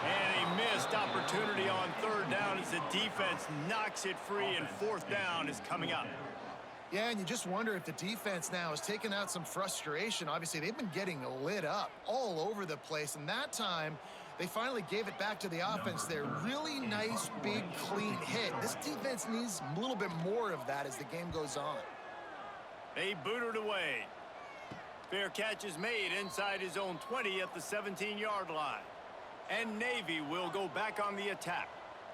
And a missed opportunity on 3rd down as the defense knocks it free, and 4th down is coming up. Yeah, and you just wonder if the defense now is taking out some frustration. Obviously, they've been getting lit up all over the place, and that time they finally gave it back to the offense there. Really nice, big, clean hit. This defense needs a little bit more of that as the game goes on. They boot it away. Fair catch is made inside his own 20 at the 17-yard line. And Navy will go back on the attack.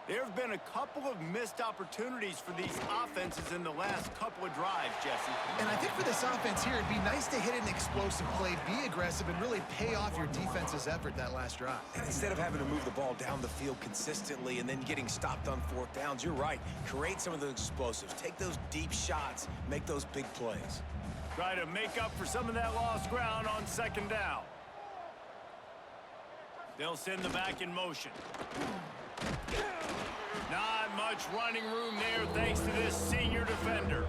There have been a couple of missed opportunities for these offenses in the last couple of drives, Jesse. And I think for this offense here, it'd be nice to hit an explosive play, be aggressive, and really pay off your defense's effort that last drive. And instead of having to move the ball down the field consistently and then getting stopped on 4th downs, you're right. Create some of those explosives. Take those deep shots. Make those big plays. Try to make up for some of that lost ground on 2nd down. They'll send the back in motion. Not much running room there thanks to this senior defender.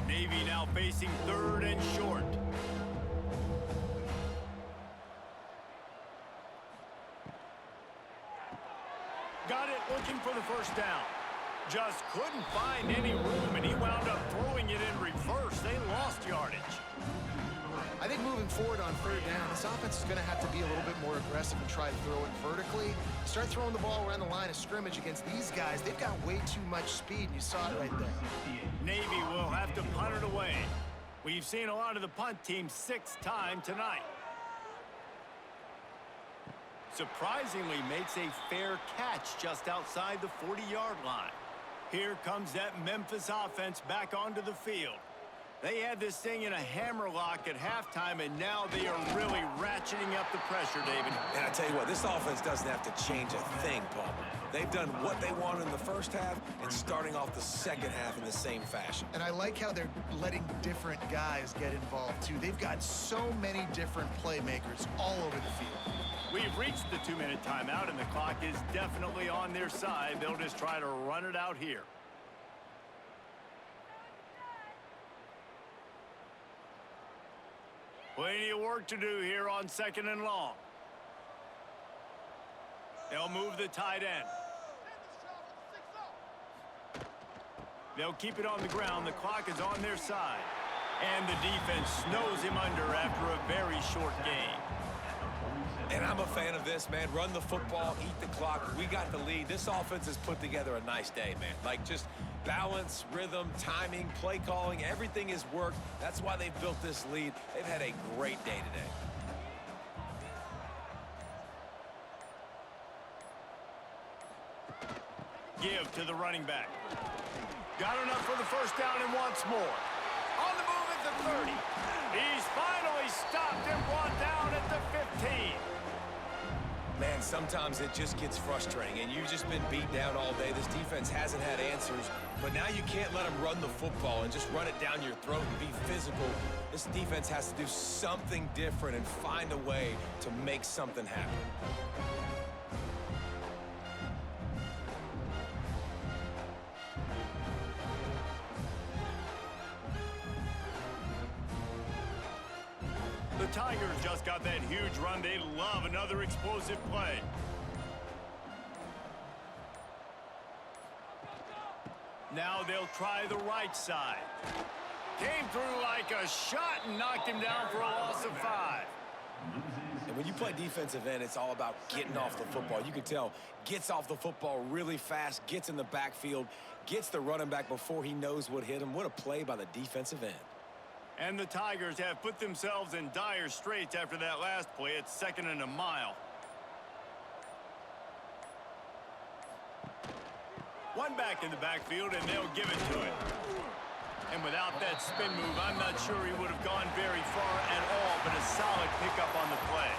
Navy now facing 3rd and short. Got it looking for the first down. Just couldn't find any room, and he wound up throwing it in reverse. They lost yardage. I think moving forward on 3rd down, this offense is going to have to be a little bit more aggressive and try to throw it vertically. Start throwing the ball around the line of scrimmage against these guys. They've got way too much speed, and you saw it right there. Navy will have to punt it away. We've seen a lot of the punt team 6th time tonight. Surprisingly makes a fair catch just outside the 40-yard line. Here comes that Memphis offense back onto the field. They had this thing in a hammerlock at halftime, and now they are really ratcheting up the pressure, David. And I tell you what, this offense doesn't have to change a thing, Paul. They've done what they wanted in the first half and starting off the second half in the same fashion. And I like how they're letting different guys get involved, too. They've got so many different playmakers all over the field. We've reached the 2-minute timeout, and the clock is definitely on their side. They'll just try to run it out here. Plenty of work to do here on 2nd and long. They'll move the tight end. They'll keep it on the ground. The clock is on their side. And the defense snows him under after a very short game. And I'm a fan of this, man. Run the football, eat the clock. We got the lead. This offense has put together a nice day, man. Like, just balance, rhythm, timing, play calling, everything has worked. That's why they've built this lead. They've had a great day today. Give to the running back. Got enough for the first down and wants more. On the move at the 30. He's finally stopped and brought down at the 15. Man, sometimes it just gets frustrating, and you've just been beat down all day. This defense hasn't had answers, but now you can't let them run the football and just run it down your throat and be physical. This defense has to do something different and find a way to make something happen. The Tigers just got that huge run. They love another explosive play. Now they'll try the right side. Came through like a shot and knocked him down for a loss of 5. And when you play defensive end, it's all about getting off the football. You can tell, gets off the football really fast, gets in the backfield, gets the running back before he knows what hit him. What a play by the defensive end. And the Tigers have put themselves in dire straits after that last play. It's 2nd and a mile. One back in the backfield, and they'll give it to it. And without that spin move, I'm not sure he would have gone very far at all, but a solid pickup on the play.